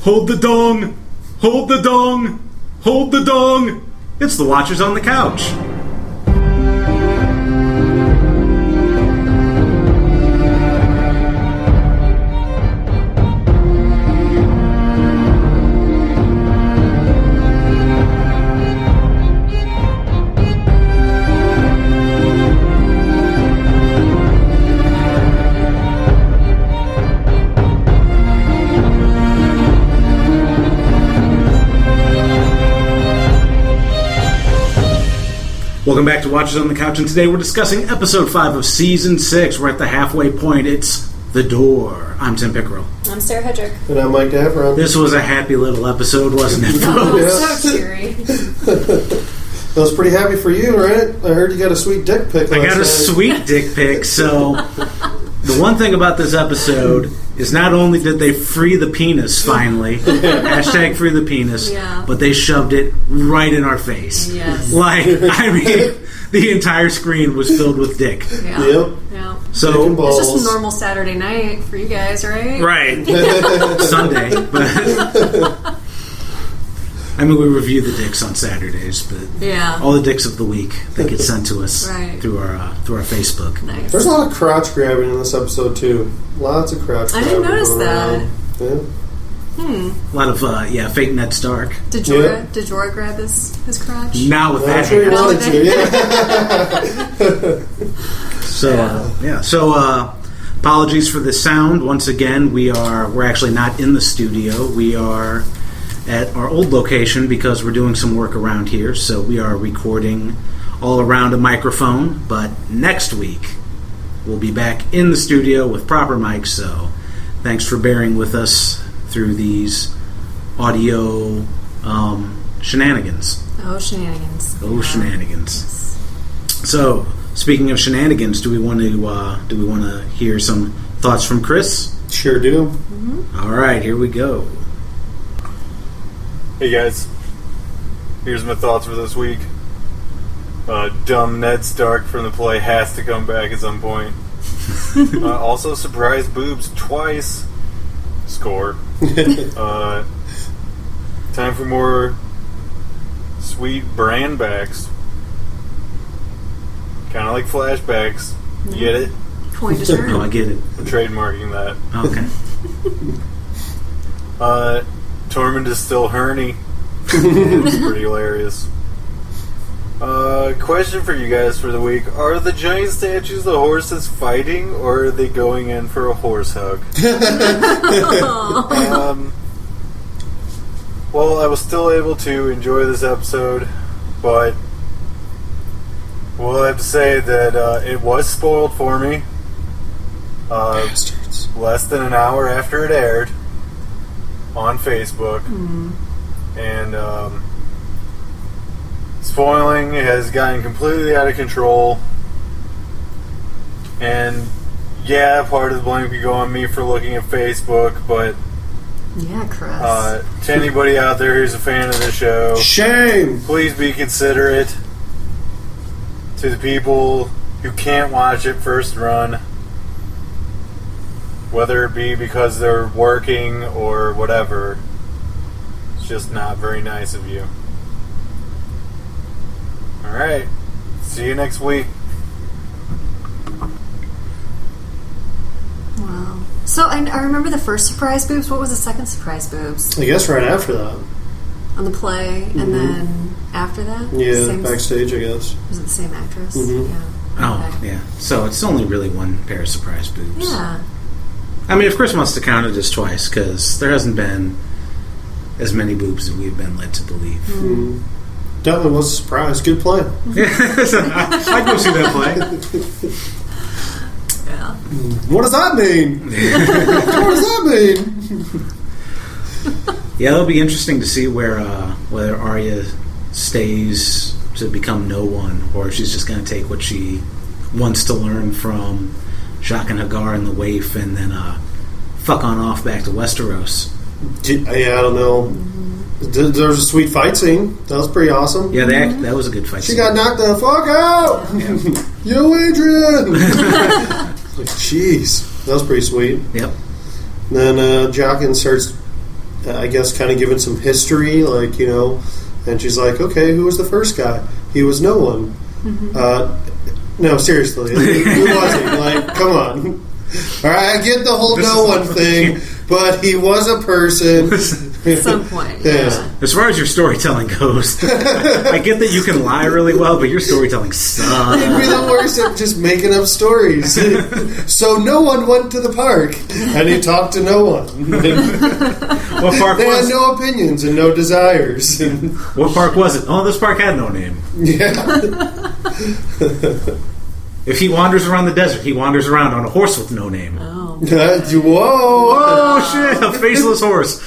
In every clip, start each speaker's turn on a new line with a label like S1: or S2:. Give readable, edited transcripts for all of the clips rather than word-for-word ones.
S1: Hold the dong! Hold the dong! Hold the dong! It's the Watchers on the Couch. Welcome back to Watchers on the Couch, and today we're discussing Episode 5 of Season 6. We're at the halfway point. It's The Door. I'm Tim Pickerel.
S2: I'm Sarah Hedrick.
S3: And I'm Mike Davron.
S1: This was a happy little episode, wasn't it, folks?
S2: So cheery.
S3: I was pretty happy for you, right? I heard you got a sweet dick pic.
S1: I got a sweet dick pic, so the one thing about this episode is not only did they free the penis finally, hashtag free the penis, but they shoved it right in our face.
S2: Yes.
S1: Like, I mean, the entire screen was filled with dick.
S2: Yeah.
S3: Yep.
S2: Yeah.
S1: So
S2: it's just a normal Saturday night for you guys, right?
S1: Right. Sunday. But I mean, we review the dicks on Saturdays, but all the dicks of the week that get sent to us through our Facebook.
S2: Nice.
S3: There's a lot of crotch grabbing in this episode too. Lots of crotch grabbing.
S2: I didn't notice that.
S3: Yeah.
S1: A lot of fake Ned Stark.
S2: Did Jorah grab his crotch?
S1: Not with that.
S3: I'm sure he wanted to. Yeah.
S1: So apologies for the sound. Once again, we're actually not in the studio. We are at our old location because we're doing some work around here. So we are recording all around a microphone. But next week we'll be back in the studio with proper mics. So thanks for bearing with us through these audio shenanigans.
S2: Oh, shenanigans.
S1: Oh, shenanigans. Yes. So, speaking of shenanigans, do we want to hear some thoughts from Chris?
S3: Sure do.
S2: Mm-hmm.
S1: All right, here we go.
S4: Hey guys, here's my thoughts for this week. Dumb Ned Stark from the play has to come back at some point. Also, surprise boobs twice. Score. Time for more sweet brand backs. Kind of like flashbacks. You get it?
S2: Coin to turn.
S1: Oh, I get it.
S4: I'm trademarking that.
S1: Okay.
S4: Tormund is still horny. It's pretty hilarious. Question for you guys for the week. Are the giant statues the horses fighting, or are they going in for a horse hug? Well, I was still able to enjoy this episode, but we'll have to say that it was spoiled for me.
S3: Bastards.
S4: Less than an hour after it aired on Facebook. And spoiling has gotten completely out of control. And yeah, part of the blame could go on me for looking at Facebook, but
S2: yeah, Chris.
S4: to anybody out there who's a fan of the show,
S3: shame!
S4: Please be considerate to the people who can't watch it first run, whether it be because they're working or whatever. It's just not very nice of you. Alright, see you next week.
S2: Wow. So I remember the first surprise boobs. What was the second surprise boobs?
S3: I guess right after that.
S2: On the play, and then after that?
S3: Yeah, backstage, I guess.
S2: Was it the same actress?
S3: Mm-hmm.
S2: Yeah.
S1: Oh, yeah. So it's only really one pair of surprise boobs.
S2: Yeah.
S1: I mean, if Chris wants to count it as twice, because there hasn't been as many boobs as we've been led to believe.
S3: Mm-hmm. Definitely was a surprise. Good play.
S1: Yeah, I'd go see that play.
S2: Yeah.
S3: What does that mean? What does that mean?
S1: Yeah, it'll be interesting to see whether Arya stays to become no one, or if she's just going to take what she wants to learn from Jaqen and Hagar and the Waif, and then fuck on off back to Westeros.
S3: Yeah, I don't know. There was a sweet fight scene. That was pretty awesome.
S1: Yeah, that was a good fight scene.
S3: She got knocked the fuck out! Yeah. Yo, Adrian! Like, jeez. That was pretty sweet.
S1: Yep.
S3: Then Jaqen starts I guess, kind of given some history, like, and she's like, okay, who was the first guy? He was no one. No, seriously. Who was he? Like, come on. All right, I get the whole no one thing, but he was a person.
S2: At some point.
S3: Yeah.
S1: As far as your storytelling goes, I get that you can lie really well, but your storytelling sucks.
S3: It'd be the worst at just making up stories. So no one went to the park, and he talked to no one.
S1: What park
S3: They
S1: was
S3: had no opinions and no desires.
S1: What park was it? Oh, this park had no name.
S3: Yeah.
S1: If he wanders around the desert, he wanders around on a horse with no name.
S2: Oh.
S3: Whoa!
S1: Oh shit! A faceless horse.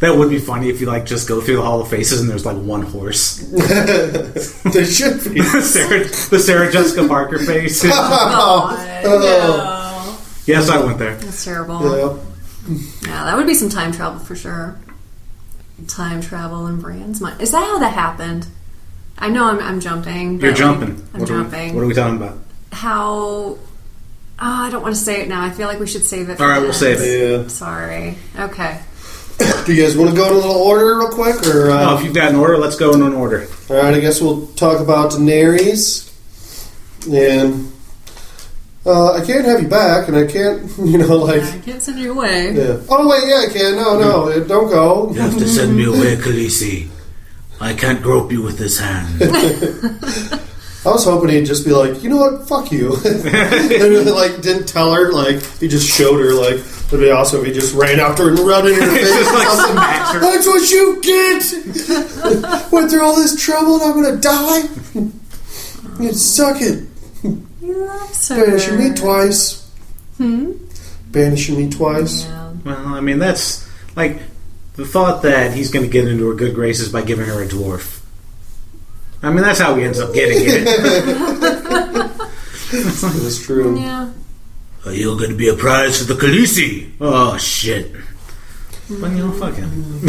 S1: That would be funny if you just go through the Hall of Faces and there's one horse.
S3: There should be.
S1: the Sarah Jessica Parker face.
S2: God, no.
S1: Yes, I went there.
S2: That's terrible.
S3: Yeah.
S2: Yeah, that would be some time travel for sure. Time travel and brands. Is that how that happened? I know I'm jumping.
S1: You're jumping.
S2: I'm jumping.
S1: What are we talking about?
S2: How... Oh, I don't want to say it now. I feel like we should save it for
S1: All right, we'll save it.
S3: Yeah.
S2: Sorry. Okay.
S3: Do you guys want to go in a little order real quick? Or,
S1: If you've got an order, let's go in an order.
S3: All right, I guess we'll talk about Daenerys. And I can't have you back, and I can't,
S2: I can't send you away.
S3: Yeah. Oh, wait, yeah, I can. No, don't go.
S1: You have to send me away, Khaleesi. I can't grope you with this hand.
S3: I was hoping he'd just be like, you know what, fuck you. And didn't tell her, he just showed her, it'd be awesome if he just ran after her and rubbed it in her face.
S1: Just smash her.
S3: That's what you get! Went through all this trouble and I'm gonna die? You suck it.
S2: He loves her.
S3: Banishing me twice. Banishing me twice.
S2: Yeah.
S1: Well, that's the thought that he's going to get into her good graces by giving her a dwarf. That's how he ends up getting it.
S3: That's true.
S2: Yeah.
S1: Are you going to be a prize for the Khaleesi? Oh, shit. But, fuck him.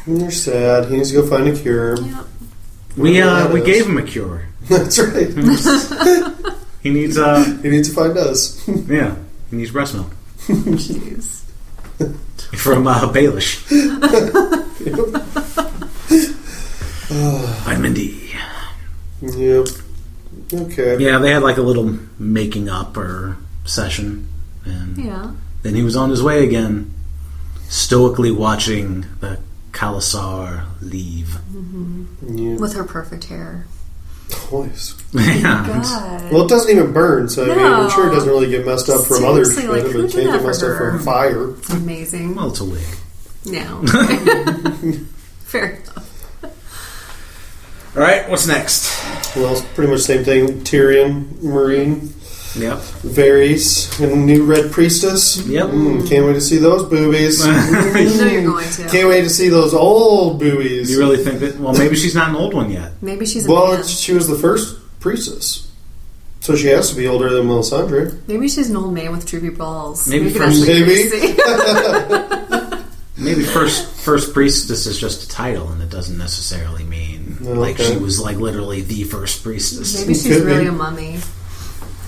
S3: You're sad. He needs to go find a cure.
S2: Yep.
S1: We gave him a cure.
S3: That's right.
S1: He needs
S3: He needs to find us.
S1: Yeah, he needs breast milk.
S2: Jeez.
S1: From Baelish. Vitamin D.
S3: Yep. Okay.
S1: Yeah, they had a little making up or session, and then he was on his way again, stoically watching the Khalasar leave.
S3: Yeah.
S2: With her perfect hair.
S3: Always.
S1: Yeah.
S2: God.
S3: Well, it doesn't even burn, so I'm sure it doesn't really get messed up from other shit,
S2: Seriously,
S3: but
S2: who
S3: it
S2: did
S3: can't
S2: that
S3: get messed
S2: for
S3: up
S2: her?
S3: from fire.
S2: It's amazing.
S1: Well, it's a wig.
S2: No. Fair enough.
S1: All right, what's next?
S3: Well, it's pretty much the same thing. Tyrion, Marine,
S1: Yep.
S3: Varys, and new Red Priestess.
S1: Yep.
S3: Can't wait to see those boobies.
S2: You know you're going to.
S3: Can't wait to see those old boobies.
S1: You really think that? Well, maybe she's not an old one yet.
S2: Maybe she's a
S3: Well,
S2: man.
S3: she was the first priestess, so she has to be older than Melisandre.
S2: Maybe she's an old man with droopy balls.
S1: Maybe
S2: that's
S1: first-
S3: Maybe.
S2: crazy.
S1: Maybe first priestess is just a title, and it doesn't necessarily mean she was literally the first priestess.
S2: Maybe she's
S3: Could be.
S2: really a mummy.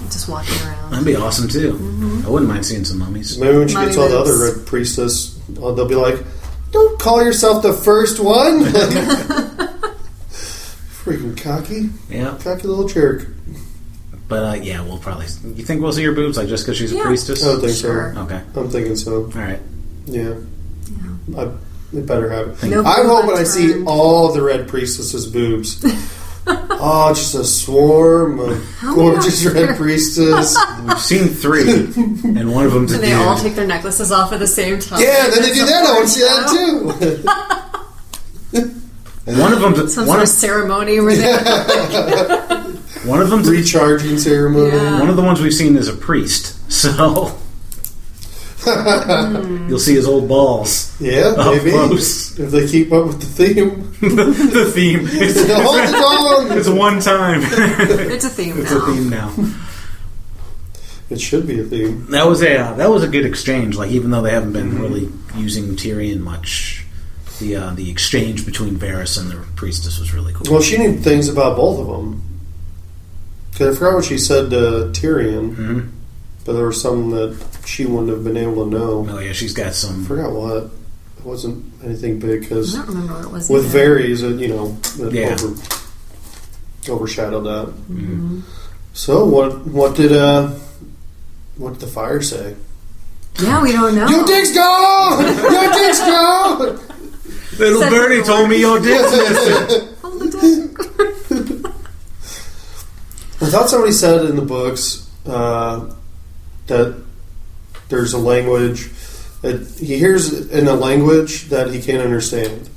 S2: Just walking around.
S1: That'd be awesome too. I wouldn't mind seeing some mummies.
S3: Maybe when she
S2: Mummy
S3: gets all the
S2: boobs.
S3: other Red Priestess, they'll be like, "Don't call yourself the first one." Freaking cocky,
S1: Yeah,
S3: cocky little jerk.
S1: but yeah, we'll probably. You think we'll see her boobs just because she's a
S2: Yeah.
S1: priestess?
S3: I don't think
S2: Sure.
S1: Okay,
S3: so. I'm thinking so.
S1: all right.
S3: Yeah. They better have it.
S2: No
S3: I'm
S2: boob
S3: hoping I see
S2: unturned.
S3: all of the Red Priestess's boobs. Oh, just a swarm of
S2: How
S3: gorgeous
S2: many are
S3: Red Priestess.
S1: We've seen 3, and one of them's a
S2: And they
S1: dude.
S2: all take their necklaces off at the same time.
S3: Yeah, then they do
S2: That's
S3: that. I want to
S2: the
S3: see that too.
S1: And one of them's
S2: Some sort of ceremony over there.
S1: one of them's
S3: Recharging ceremony.
S2: Yeah.
S1: one of the ones we've seen is a priest. So you'll see his old balls
S3: Yeah,
S1: up
S3: maybe.
S1: close.
S3: If they keep up with the theme.
S1: The theme. It's,
S3: Hold it on!
S1: it's one time.
S2: It's a theme
S1: It's
S2: now.
S1: a theme now.
S3: It should be a theme.
S1: That was a good exchange. Even though they haven't been really using Tyrion much, the exchange between Varys and the priestess was really cool.
S3: Well, she knew things about both of them. Because I forgot what she said to Tyrion,
S1: Hmm.
S3: but there was some that she wouldn't have been able to know.
S1: Oh yeah, she's got
S3: I
S1: some.
S3: forgot what. wasn't anything big because
S2: I don't remember what it was.
S3: with
S2: either.
S3: Varys, it overshadowed that.
S2: Mm-hmm.
S3: So what did the fire say?
S2: Yeah, we don't know.
S3: Your dick's gone! Your dick's gone!
S1: Little
S2: Said
S1: birdie
S2: the
S1: told me your dick's missing.
S2: Hold the dick.
S3: I thought somebody said in the books that there's a language that he hears in a language that he can't understand.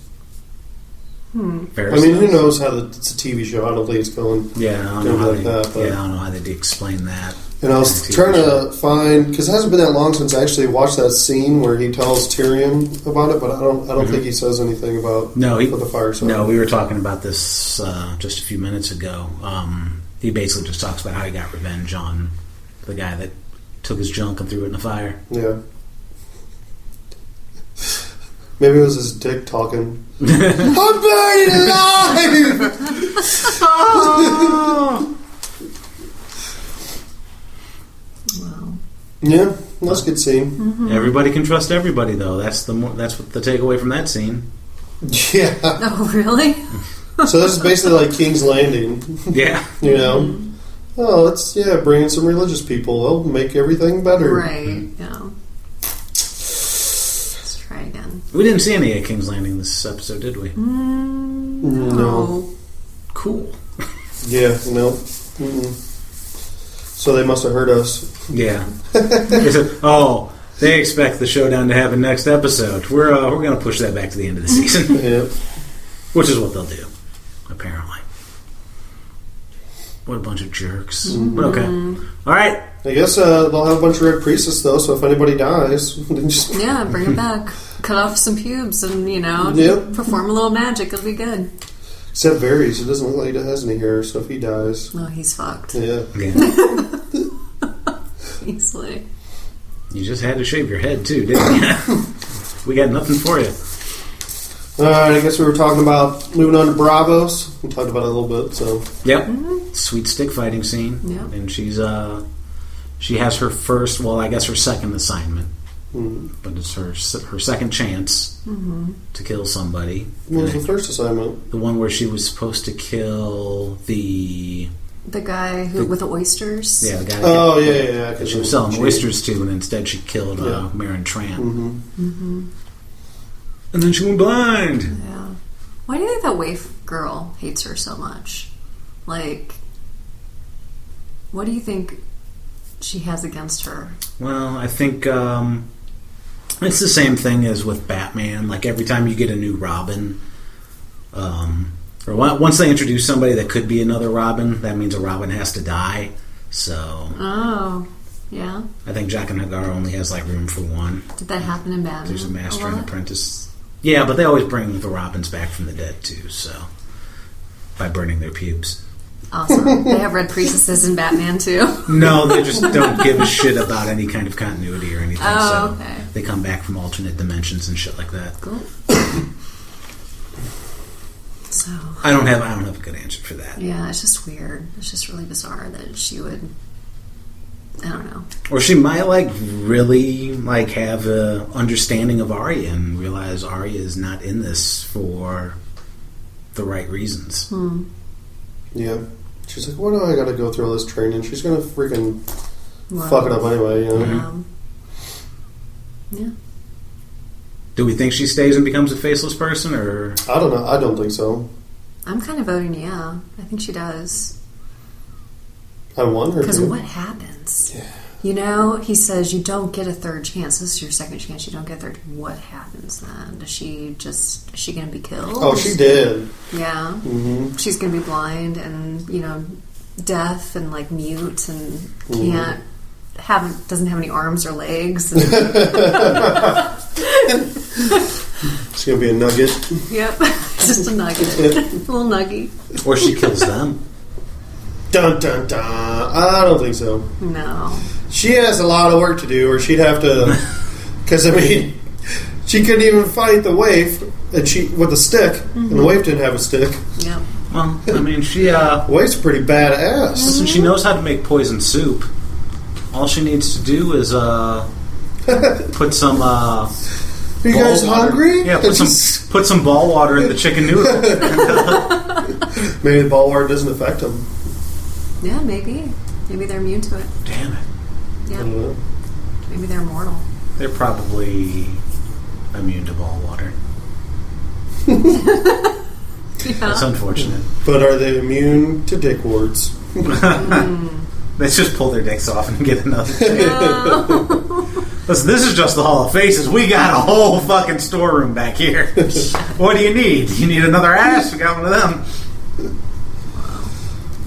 S1: Fair
S3: I mean, who
S1: sense.
S3: knows how it's a TV show? I don't think it's going.
S1: Yeah, I don't
S3: Gonna
S1: know how
S3: be like
S1: they.
S3: that, but-
S1: I don't know how they explain that.
S3: And I was trying to find because it hasn't been that long since I actually watched that scene where he tells Tyrion about it, but I don't think he says anything about what the fire said.
S1: No, we were talking about this just a few minutes ago. He basically just talks about how he got revenge on the guy that took his junk and threw it in the fire.
S3: Yeah. Maybe it was his dick talking. I'm buried alive!
S2: Wow.
S3: Yeah, that's a good scene.
S2: Mm-hmm.
S1: Everybody can trust everybody, though. That's what the takeaway from that scene.
S3: Yeah.
S2: Oh, really?
S3: So this is basically like King's Landing.
S1: Yeah.
S3: You know? Oh, let's bring in some religious people. They'll make everything better.
S2: Right. Yeah. Let's try again.
S1: We didn't see any of King's Landing this episode, did we?
S3: No.
S1: Cool.
S3: Yeah, no. Mm-mm. So they must have heard us.
S1: Yeah. They said, they expect the showdown to happen next episode. We're going to push that back to the end of the season.
S3: Yeah.
S1: Which is what they'll do, apparently. What a bunch of jerks. But okay. All right.
S3: I guess they'll have a bunch of red priestess though, so if anybody dies, then just
S2: Yeah, bring it back. Cut off some pubes and,
S3: Yep.
S2: perform a little magic. It'll be good.
S3: Except Varys, it doesn't look like he has any hair, so if he dies,
S2: Oh, he's fucked.
S3: yeah.
S2: Easily.
S1: You just had to shave your head, too, didn't you? We got nothing for you.
S3: Alright, I guess we were talking about moving on to Bravos. We talked about it a little bit, so.
S1: Yep. Sweet stick fighting scene.
S2: Yep.
S1: And she has her first, well, I guess her second assignment. But it's her second chance to kill somebody.
S3: What was the first assignment?
S1: The one where she was supposed to kill the
S2: guy with the oysters?
S1: Yeah, the guy
S3: Oh, yeah.
S1: that she was selling oysters to, and instead she killed Marin Tran. And then she went blind.
S2: Yeah. Why do you think that waif girl hates her so much? Like, what do you think she has against her?
S1: Well, I think it's the same thing as with Batman. Like, every time you get a new Robin, or once they introduce somebody that could be another Robin, that means a Robin has to die. So,
S2: Oh, yeah.
S1: I think Jack and Hagar only has like room for one.
S2: Did that happen in Batman?
S1: There's a master
S2: lot?
S1: and apprentice. Yeah, but they always bring the Robins back from the dead too. So, by burning their pubes.
S2: Awesome. They have red priestesses in Batman too.
S1: No, they just don't give a shit about any kind of continuity or anything.
S2: Oh,
S1: so
S2: okay.
S1: They come back from alternate dimensions and shit like that.
S2: Cool. So
S1: I don't have a good answer for that.
S2: yeah, it's just weird. It's just really bizarre that she would. I don't know.
S1: Or she might really have a understanding of Arya and realize Arya is not in this for the right reasons.
S3: Yeah. She's like, why do I gotta go through all this training? She's gonna freaking
S2: Well,
S3: fuck it up anyway, you know?
S2: Yeah.
S1: Do we think she stays and becomes a faceless person, or
S3: I don't know. I don't think so.
S2: I'm kind of voting yeah. I think she does.
S3: I want her
S2: Because
S3: to.
S2: what happens?
S3: Yeah.
S2: He says you don't get a third chance. This is your second chance. You don't get a third. What happens then? Is she going to be killed?
S3: Oh, she did.
S2: Yeah.
S3: Mm-hmm.
S2: She's going to be blind and, deaf and, mute and can't doesn't have any arms or legs. And
S3: She's gonna be a nugget.
S2: yep. Just a nugget. A little nuggy.
S1: or she kills them?
S3: Dun dun dun. I don't think so.
S2: No.
S3: She has a lot of work to do, or she'd have to. Because she couldn't even fight the waif, and she with a stick, and the waif didn't have a stick.
S2: Yep.
S1: Well, she
S3: Waif's pretty badass.
S1: listen. She knows how to make poison soup. All she needs to do is put some
S3: Are you guys hungry?
S1: Yeah, put some ball water in the chicken noodle.
S3: Maybe the ball water doesn't affect them.
S2: Yeah, maybe. Maybe they're immune to it.
S1: Damn it.
S3: I
S2: Yeah.
S3: don't know.
S2: Maybe they're immortal.
S1: They're probably immune to ball water. That's unfortunate.
S3: But are they immune to dick warts?
S1: Let's just pull their dicks off and get another.
S2: No.
S1: Listen, this is just the Hall of Faces. We got a whole fucking storeroom back here. What do you need? You need another ass? We got one of them.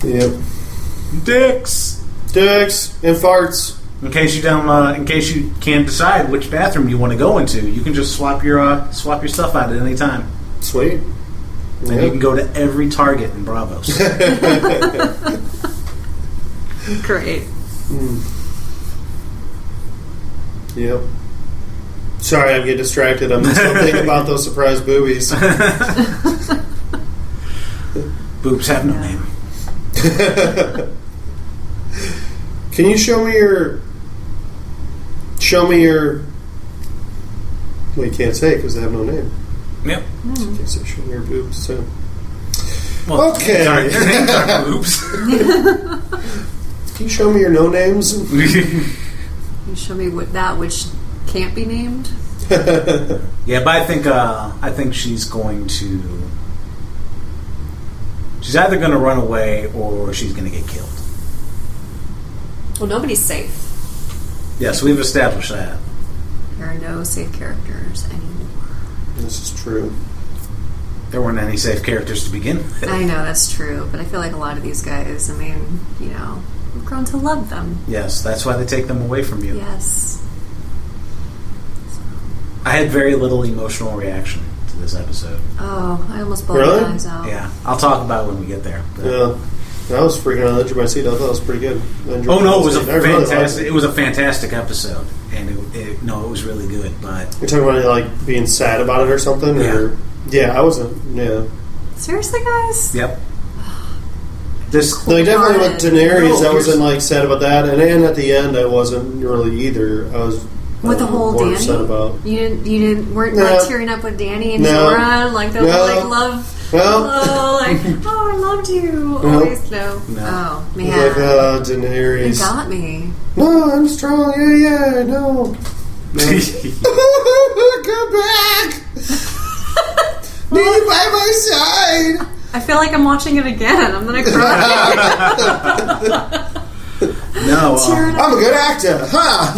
S3: Yep.
S1: Dicks.
S3: Dicks and farts.
S1: In case you can't decide which bathroom you want to go into, you can just swap your stuff out at any time.
S3: Sweet.
S1: And you can go to every Target in Bravos.
S2: Great.
S3: Yep. Sorry, I'm getting distracted. I'm still thinking about those surprise boobies.
S1: Boobs have no name.
S3: Can you show me your? Well, you can't say because they have no name.
S1: Yep.
S3: So you can't say show me your boobs too.
S1: Well,
S3: Okay.
S1: Their names aren't boobs.
S3: Can you show me your no names?
S2: You show me that which can't be named.
S1: Yeah, but I think she's going to. She's either going to run away or she's going to get killed.
S2: Well, nobody's safe.
S1: Yes, we've established that.
S2: There are no safe characters anymore.
S3: This is true.
S1: There weren't any safe characters to begin with.
S2: I know that's true, but I feel like a lot of these guys, I mean, we've grown to love them.
S1: Yes, that's why they take them away from you.
S2: Yes.
S1: I had very little emotional reaction to this episode.
S2: Oh, I almost bawled
S3: Really?
S2: my eyes out.
S1: Yeah, I'll talk about it when we get there. But.
S3: Yeah. I was freaking on the edge of my seat. I thought it was pretty good.
S1: Oh no, it was a fantastic. It was a fantastic episode, and it was really good. But
S3: You're talking about like being sad about it or something, or I wasn't. Yeah,
S2: Seriously, guys?
S1: yep. This
S3: no, definitely with Daenerys,
S1: No,
S3: I wasn't like sad about that, and at the end, I wasn't really either. I was
S2: With the whole
S3: more
S2: Dany?
S3: upset about.
S2: You weren't
S3: No.
S2: like tearing up with Dany and
S3: No.
S2: Jorah, like the
S3: No.
S2: whole like love.
S3: No.
S2: Oh, like I loved you.
S3: No.
S2: Always no.
S1: No.
S2: Oh
S3: It's
S2: man,
S3: like
S2: it
S3: Daenerys.
S2: got me.
S3: No, I'm strong. Yeah, no. Come back. Need you by my side.
S2: I feel like I'm watching it again. I'm gonna cry.
S1: no,
S3: I'm a good actor. Huh?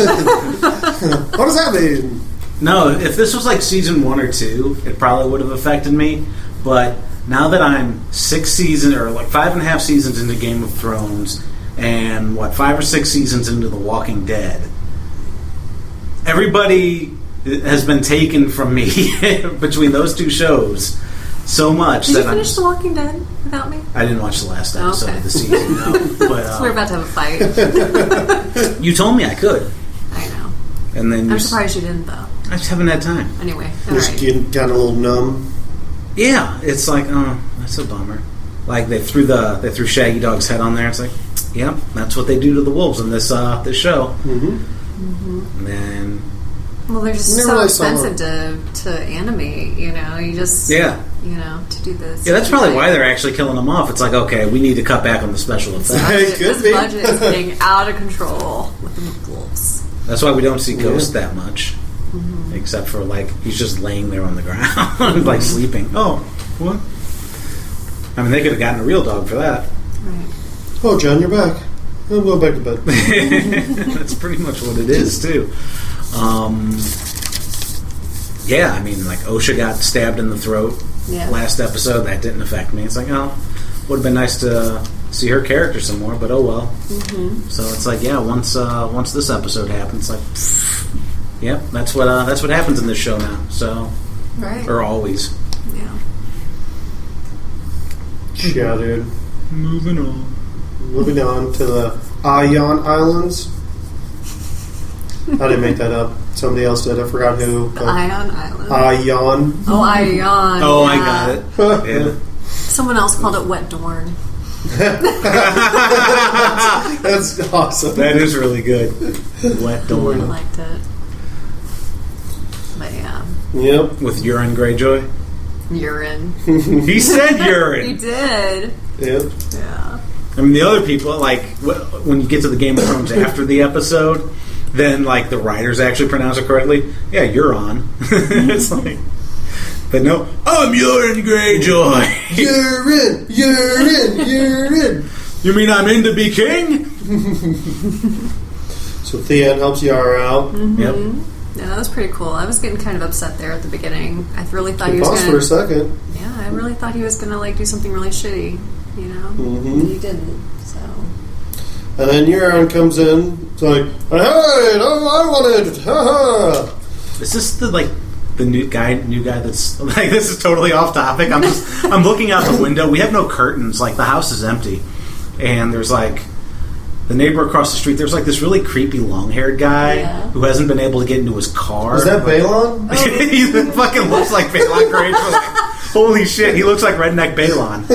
S3: What does that mean?
S1: no. If this was like season 1 or 2, it probably would have affected me. But now that I'm 6 seasons or like 5.5 seasons into Game of Thrones, and 5 or 6 seasons into The Walking Dead, everybody has been taken from me between those two shows so much
S2: Did
S1: that
S2: you finish The Walking Dead without me?
S1: I didn't watch the last episode
S2: Okay.
S1: of the season. No. But
S2: We're about to have a fight.
S1: you told me I could,
S2: I know.
S1: and then
S2: I'm surprised you didn't though.
S1: I just haven't had time.
S2: Anyway, all
S3: Just
S2: right.
S3: getting kind of a little numb.
S1: Yeah, it's like, oh, that's a bummer. Like they threw Shaggy Dog's head on there. It's like, yep, that's what they do to the wolves in this show.
S3: Mm-hmm.
S1: And then
S2: Well, they're just
S3: Never
S2: so
S3: really saw
S2: expensive to animate. You just to do this.
S1: yeah, that's probably why they're actually killing them off. It's like, okay, we need to cut back on the special effects.
S3: Could
S2: This
S3: be.
S2: budget is getting out of control with the wolves.
S1: That's why we don't see Ghost that much, except for like he's just laying there on the ground, like sleeping. Oh, what? I mean, they could have gotten a real dog for that.
S2: Right.
S3: Oh, John, you're back. I'm going back to bed.
S1: That's pretty much what it is too. Yeah, I mean, like Osha got stabbed in the throat last episode. That didn't affect me. It's like, oh, would have been nice to see her character some more, but oh well. Mm-hmm. So it's like, yeah, once this episode happens, like, yep, that's what happens in this show now. So,
S2: Right.
S1: or always.
S2: Yeah.
S3: Yeah, dude.
S1: Moving on.
S3: Moving on to the Ion Islands. I didn't make that up. Somebody else did. I forgot who.
S2: The Ion Island.
S3: Ion.
S2: Oh, Ion.
S1: Oh,
S2: yeah.
S1: I got it. Yeah.
S2: Someone else called it Wet Dorn.
S3: That's awesome.
S1: That is really good. Wet
S2: I
S1: Dorn.
S2: liked it. But yeah.
S3: Yep.
S1: With urine Greyjoy.
S2: Urine.
S1: He said urine.
S2: He did.
S3: Yep.
S2: Yeah.
S1: I mean, the other people, like, when you get to the Game of Thrones after the episode, then, like, the writers actually pronounce it correctly. Yeah, you're on. It's like... But no, I'm urine Greyjoy.
S3: You're in.
S1: You mean I'm in to be king?
S3: So Theon helps Yara out.
S2: Mm-hmm.
S1: Yep.
S2: Yeah, that was pretty cool. I was getting kind of upset there at the beginning. I really thought he was
S3: Pause
S2: going
S3: for a second.
S2: Yeah, I really thought he was going to like do something really shitty, you know?
S3: Mm-hmm.
S2: He didn't, so...
S3: And then Euron comes in. It's like, hey, no, I wanted. Ha ha.
S1: Is this the new guy that's like, this is totally off topic. I'm looking out the window. We have no curtains. Like, the house is empty, and there's like the neighbor across the street. There's like this really creepy long-haired guy who hasn't been able to get into his car.
S3: Is that Balon?
S1: He fucking looks like Balon Greyjoy. Like, holy shit, he looks like redneck Balon.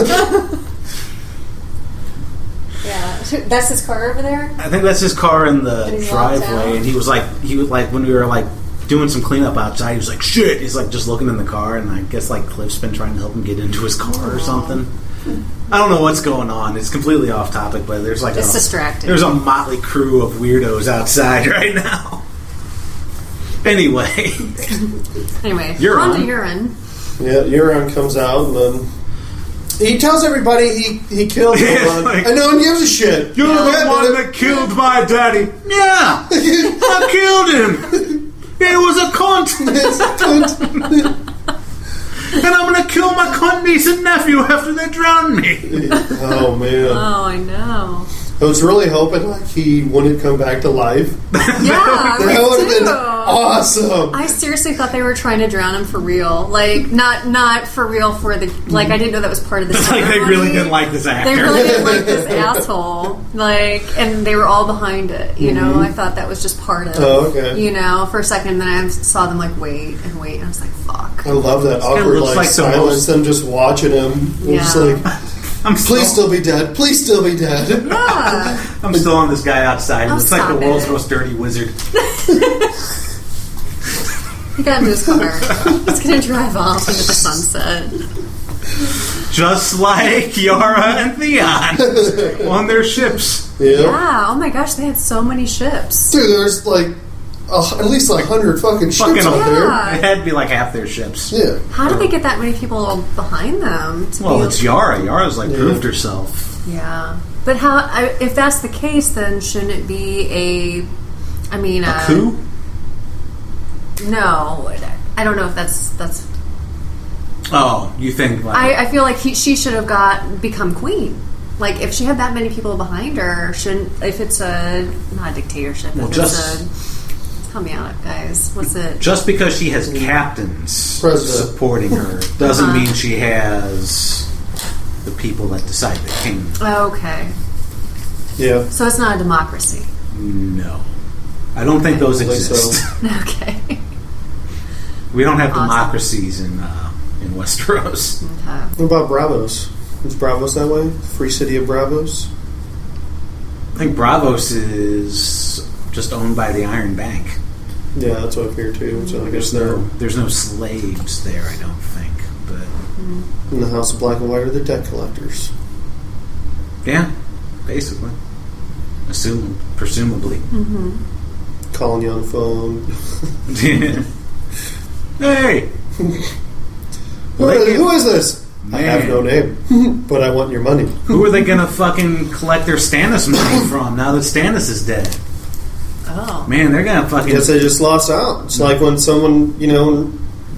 S2: Yeah. That's his car over there?
S1: I think that's his car in the
S2: he's locked out?
S1: driveway, and he was like when we were like doing some cleanup outside, he was like, shit. He's like just looking in the car, and I guess like Cliff's been trying to help him get into his car or something. I don't know what's going on. It's completely off topic, but there's like
S2: It's distracting.
S1: There's a motley crew of weirdos outside right now. Anyway,
S2: you're
S1: on
S2: to urine.
S3: Yeah, Euron comes out and then he tells everybody he killed Balon,
S1: like,
S3: and no one gives a shit.
S1: You're the one that killed my daddy. Yeah, I killed him. It was a cunt. And I'm going to kill my cunt niece and nephew after they drown me.
S3: Oh, man.
S2: Oh, I know.
S3: I was really hoping like he wouldn't come back to life.
S2: Yeah,
S3: That would have been awesome.
S2: I seriously thought they were trying to drown him for real. Like, not for real for the... Like, I didn't know that was part of the ceremony.
S1: Like, they really didn't like this actor.
S2: They really didn't like this asshole. Like, and they were all behind it, you know? I thought that was just part of...
S3: Oh, okay.
S2: You know, for a second, and then I saw them, like, wait, and I was like, fuck.
S3: I love that awkward
S1: looks like the
S3: silence.
S1: most-
S3: Them just watching him.
S2: Yeah.
S3: Just like, please still be dead. Please still be dead.
S2: Yeah.
S1: I'm still on this guy outside. He looks like the
S2: stop
S1: world's
S2: it.
S1: most dirty wizard.
S2: He got into his car. He's going to drive off into the sunset.
S1: Just like Yara and Theon on their ships.
S3: Yeah.
S2: Yeah, oh my gosh, they had so many ships.
S3: Dude, there's like at least 100 fucking ships
S1: Fucking
S3: out there.
S2: Yeah.
S1: It had to be like half their ships.
S3: Yeah.
S2: How did they get that many people behind them?
S1: Well, it's Yara. Yara's like proved herself.
S2: Yeah. But if that's the case, then shouldn't it be a
S1: Coup?
S2: No. I don't know if that's
S1: Oh, you think like...
S2: I feel like she should have become queen. Like, if she had that many people behind her, if it's not a dictatorship,
S1: Well,
S2: if it's help me out, guys. What's it?
S1: Just because she has captains
S3: President.
S1: supporting her doesn't mean she has the people that decide the kingdom.
S2: Okay.
S3: Yeah.
S2: So it's not a democracy.
S1: No. I don't think those
S3: I don't think
S1: exist.
S2: Okay.
S1: We don't have
S2: Awesome.
S1: democracies in Westeros.
S2: Okay.
S3: What about Bravos? Is Bravos that way? Free city of Bravos?
S1: I think Bravos is just owned by the Iron Bank.
S3: Yeah, that's what I hear too. So I guess they're
S1: There's no slaves there, I don't think. But
S3: in the House of Black and White are the debt collectors.
S1: yeah, basically. Presumably.
S3: Calling you on the phone.
S1: Hey!
S3: Who is this? I
S1: Man.
S3: have no name, but I want your money.
S1: Who are they gonna fucking collect their Stannis money from now that Stannis is dead?
S2: Oh.
S1: Man, they're gonna
S3: I
S1: fucking...
S3: guess they just lost out. It's like when someone,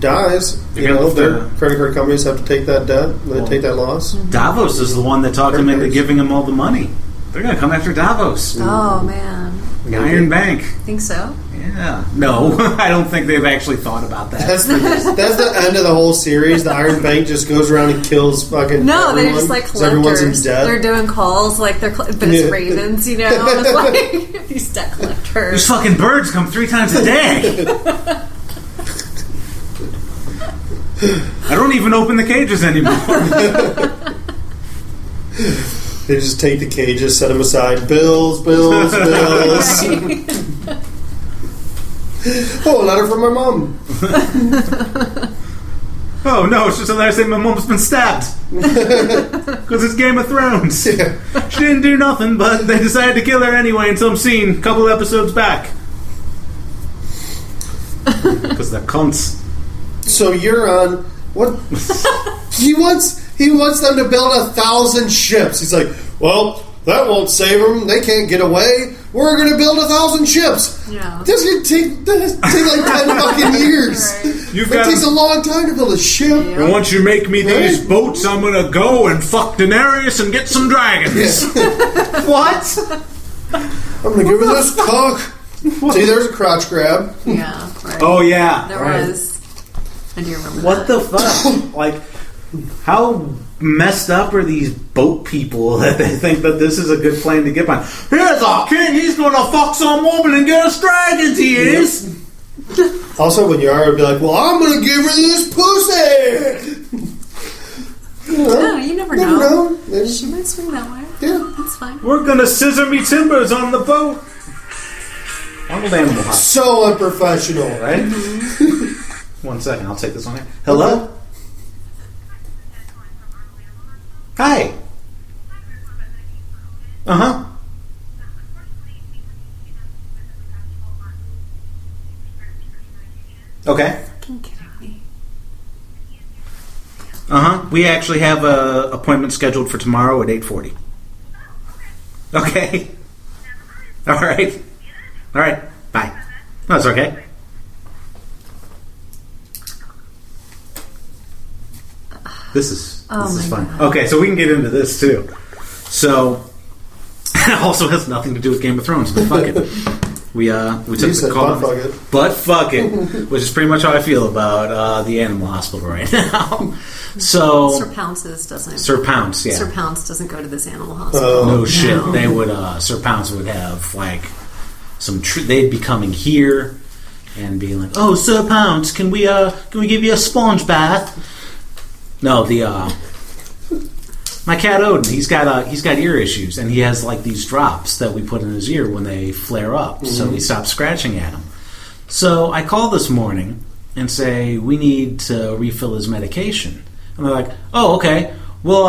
S3: dies,
S1: You're gonna
S3: their
S1: have to-
S3: credit card companies have to take that debt, they take that loss.
S1: Davos is the one that talked him into
S3: Credit
S1: giving him all the money. They're gonna come after Davos.
S2: Oh man.
S1: The Iron Bank.
S2: Think so?
S1: Yeah. No, I don't think they've actually thought about that.
S3: That's the end of the whole series. The Iron Bank just goes around and kills fucking
S2: No,
S3: everyone,
S2: they're just like
S3: 'cause everyone's in
S2: collectors.
S3: debt.
S2: They're doing calls like but it's
S3: Yeah.
S2: ravens, It's like these debt
S1: These
S2: collectors.
S1: fucking birds come 3 times a day. I don't even open the cages anymore.
S3: They just take the cages, set them aside. Bills. Oh, a letter from my mom.
S1: Oh no, it's just the last day my mom's been stabbed. Because it's Game of Thrones.
S3: Yeah.
S1: She didn't do nothing, but they decided to kill her anyway in some scene a couple episodes back. Because they're cunts.
S3: So Euron, what? he wants them to build 1,000 ships. He's like, well, that won't save them. They can't get away. We're going to build 1,000 ships.
S2: Yeah.
S3: This could take like 10 fucking years.
S2: Right.
S3: It takes a long time to build a ship.
S2: Yeah.
S1: And once you make me these boats, I'm going to go and fuck Daenerys and get some dragons. What?
S3: I'm going to give her this cock. See, there's a crotch grab.
S2: Yeah. Right.
S1: Oh, yeah.
S2: There
S1: right.
S2: was. I do remember
S1: What
S2: that.
S1: the fuck? Like, how messed up are these boat people that they think that this is a good plane to get by? Here's our king. He's going to fuck some woman and get us dragons, he is.
S3: Also, when Yara would be like, well, I'm going to give her this pussy.
S2: Yeah, you never know.
S3: Maybe.
S2: She might swing that way.
S3: Yeah.
S2: That's fine.
S1: We're going to scissor me timbers on the boat. Arnold Animal House.
S3: So unprofessional.
S1: Right? 1 second. I'll take this one here. Hello?
S3: Okay.
S1: Hi. Uh-huh. Okay.
S2: Fucking kidding me.
S1: Uh-huh. We actually have an appointment scheduled for tomorrow at 8:40. Okay. All right. All right. Bye. No, it's okay. This is fun.
S2: God.
S1: Okay, so we can get into this too. So it also has nothing to do with Game of Thrones, but fuck it. We took the call, but fuck it, which is pretty much how I feel about the animal hospital right now. So
S2: Sir Pounces doesn't.
S1: Sir Pounce, yeah.
S2: Sir Pounce doesn't go to this animal hospital.
S1: No shit. They would. Sir Pounce would have like some. They'd be coming here and be like, "Oh, Sir Pounce, can we give you a sponge bath?" No, my cat Odin. He's got ear issues, and he has like these drops that we put in his ear when they flare up, so he stops scratching at him. So I call this morning and say we need to refill his medication, and they're like, "Oh, okay. Well,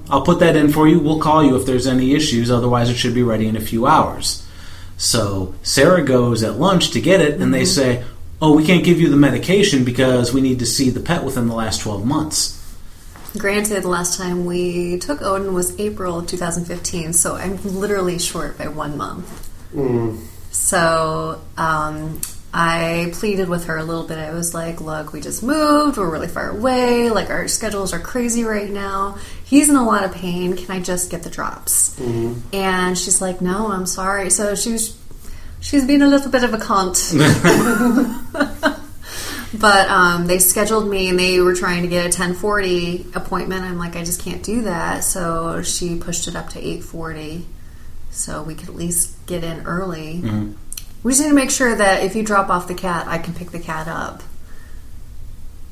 S1: I'll put that in for you. We'll call you if there's any issues. Otherwise, it should be ready in a few hours." So Sarah goes at lunch to get it, and they say, "Oh, we can't give you the medication because we need to see the pet within the last 12 months."
S2: Granted, the last time we took Odin was April of 2015, so I'm literally short by 1 month. So I pleaded with her a little bit. I was like, look, we just moved. We're really far away. Like, our schedules are crazy right now. He's in a lot of pain. Can I just get the drops? And she's like, no, I'm sorry. So she's been a little bit of a cunt. But they scheduled me, and they were trying to get a 10:40 appointment. I'm like, I just can't do that. So she pushed it up to 8:40, so we could at least get in early. We just need to make sure that if you drop off the cat, I can pick the cat up.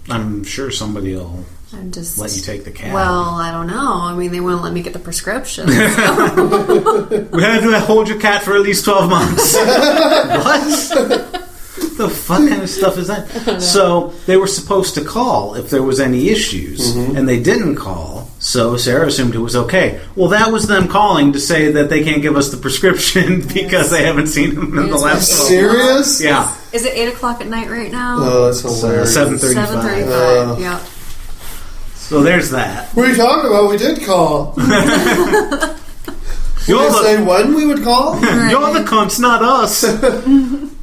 S1: I'm sure somebody will
S2: Just
S1: let you take the cat.
S2: Well, I don't know. I mean, they wouldn't let me get the prescription.
S1: We had to hold your cat for at least 12 months. What? The fuck kind of stuff is that? So they were supposed to call if there was any issues, and they didn't call. So Sarah assumed it was okay. Well, that was them calling to say that they can't give us the prescription because they haven't seen him in the last 12 months.
S3: Serious?
S1: Yeah.
S2: Is it 8 o'clock at night right now?
S3: Oh, that's hilarious.
S1: 7:35.
S2: 7:35. Yeah.
S1: So there's that.
S3: What are you talking about? We did call.
S1: You're
S3: Did say when we would call?
S1: You're the cunts, not us.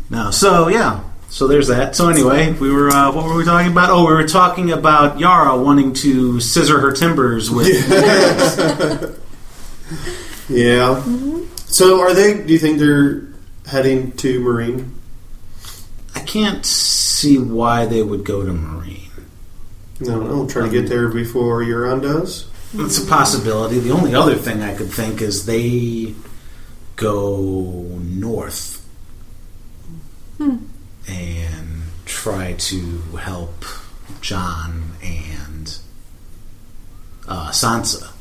S1: No, so yeah. So there's that. So anyway, we were what were we talking about? Oh, we were talking about Yara wanting to scissor her timbers with.
S3: Yeah. So are they? Do you think they're heading to Marine?
S1: I can't see why they would go to Marine.
S3: No, try to get there before Euron does.
S1: It's a possibility. The only other thing I could think is they go north and try to help Jon and Sansa.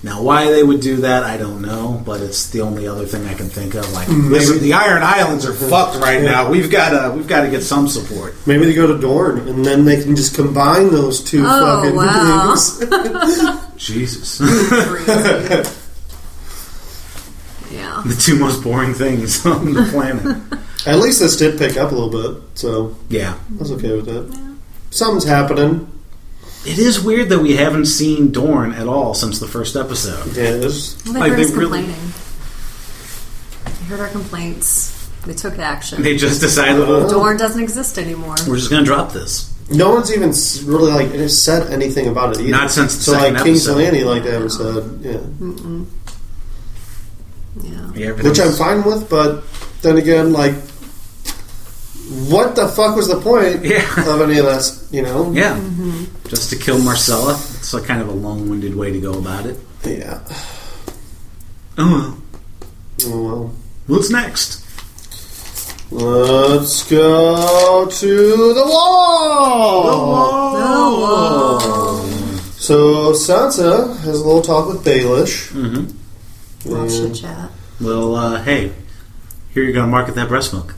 S1: Now, why they would do that, I don't know, but it's the only other thing I can think of. Like, listen, the Iron Islands are fucked right now. We've got to get some support.
S3: Maybe they go to Dorne, and then they can just combine those two fucking things.
S1: Jesus.
S2: Yeah.
S1: The two most boring things on the planet.
S3: At least this did pick up a little bit, so
S1: Yeah.
S3: I was okay with that. Yeah. Something's happening.
S1: It is weird that we haven't seen Dorne at all since the first episode.
S3: Yeah, it is.
S2: Well, they heard us complaining. They heard our complaints. They took action.
S1: They just decided, well,
S2: Dorne doesn't exist anymore.
S1: we're just going to drop this.
S3: No one's even really said anything about it either.
S1: Not since the
S3: so
S1: second
S3: King's
S1: episode.
S3: Landing, they haven't said,
S2: Yeah.
S3: Which I'm fine with, but then again, what the fuck was the point of any of this?
S1: Yeah. Just to kill Marcella. It's kind of a long-winded way to go about it.
S3: Yeah.
S1: Oh
S3: well.
S1: What's next?
S3: Let's go to the wall.
S2: The wall.
S3: So Sansa has a little talk with Baelish.
S2: Well, chit chat.
S1: Well, hey, here you're going to market that breast milk.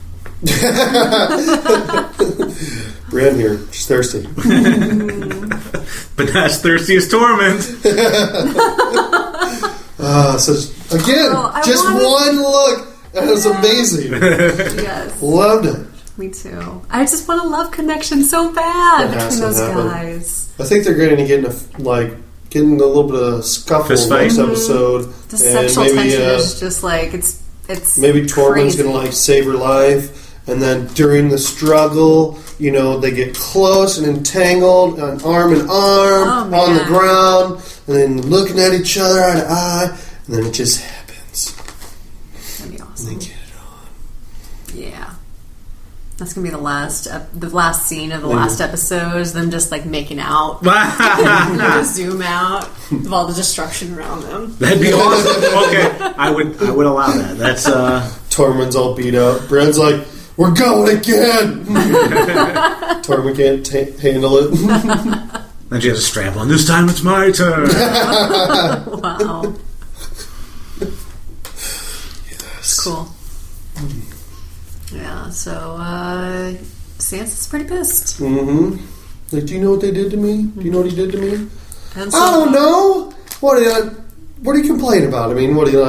S3: Brienne here. She's thirsty.
S1: But that's thirsty as torment.
S3: Again, just one look. That was amazing.
S2: Yes.
S3: Loved it.
S2: Me too. I just want a love connection so bad
S3: It has
S2: between
S3: to
S2: those
S3: happen.
S2: guys.
S3: I think they're going to get getting a little bit of scuffle
S1: Fist fight?
S3: next episode.
S2: The sexual tension is just it's
S3: maybe Tormund's
S2: crazy.
S3: going to save her life. And then during the struggle, they get close and entangled, arm in arm, on the ground, and then looking at each other eye to eye, and then it just happens.
S2: That'd be awesome.
S3: And they get it on.
S2: Yeah. That's gonna be the last scene of the last episode is them just making out. You just zoom out of all the destruction around them.
S1: That'd be awesome. Okay, I would allow that. That's
S3: Tormund's all beat up. Brienne's like, "We're going again." Tormund can't handle it.
S1: Then she has a strap on. This time it's my turn.
S2: Wow.
S3: Yes.
S2: Cool. Yeah, so Sansa's pretty pissed.
S3: Mm-hmm. Like, do you know what they did to me? Do you know what he did to me?
S2: And so,
S3: I don't know. What do you complain about? I mean, what do you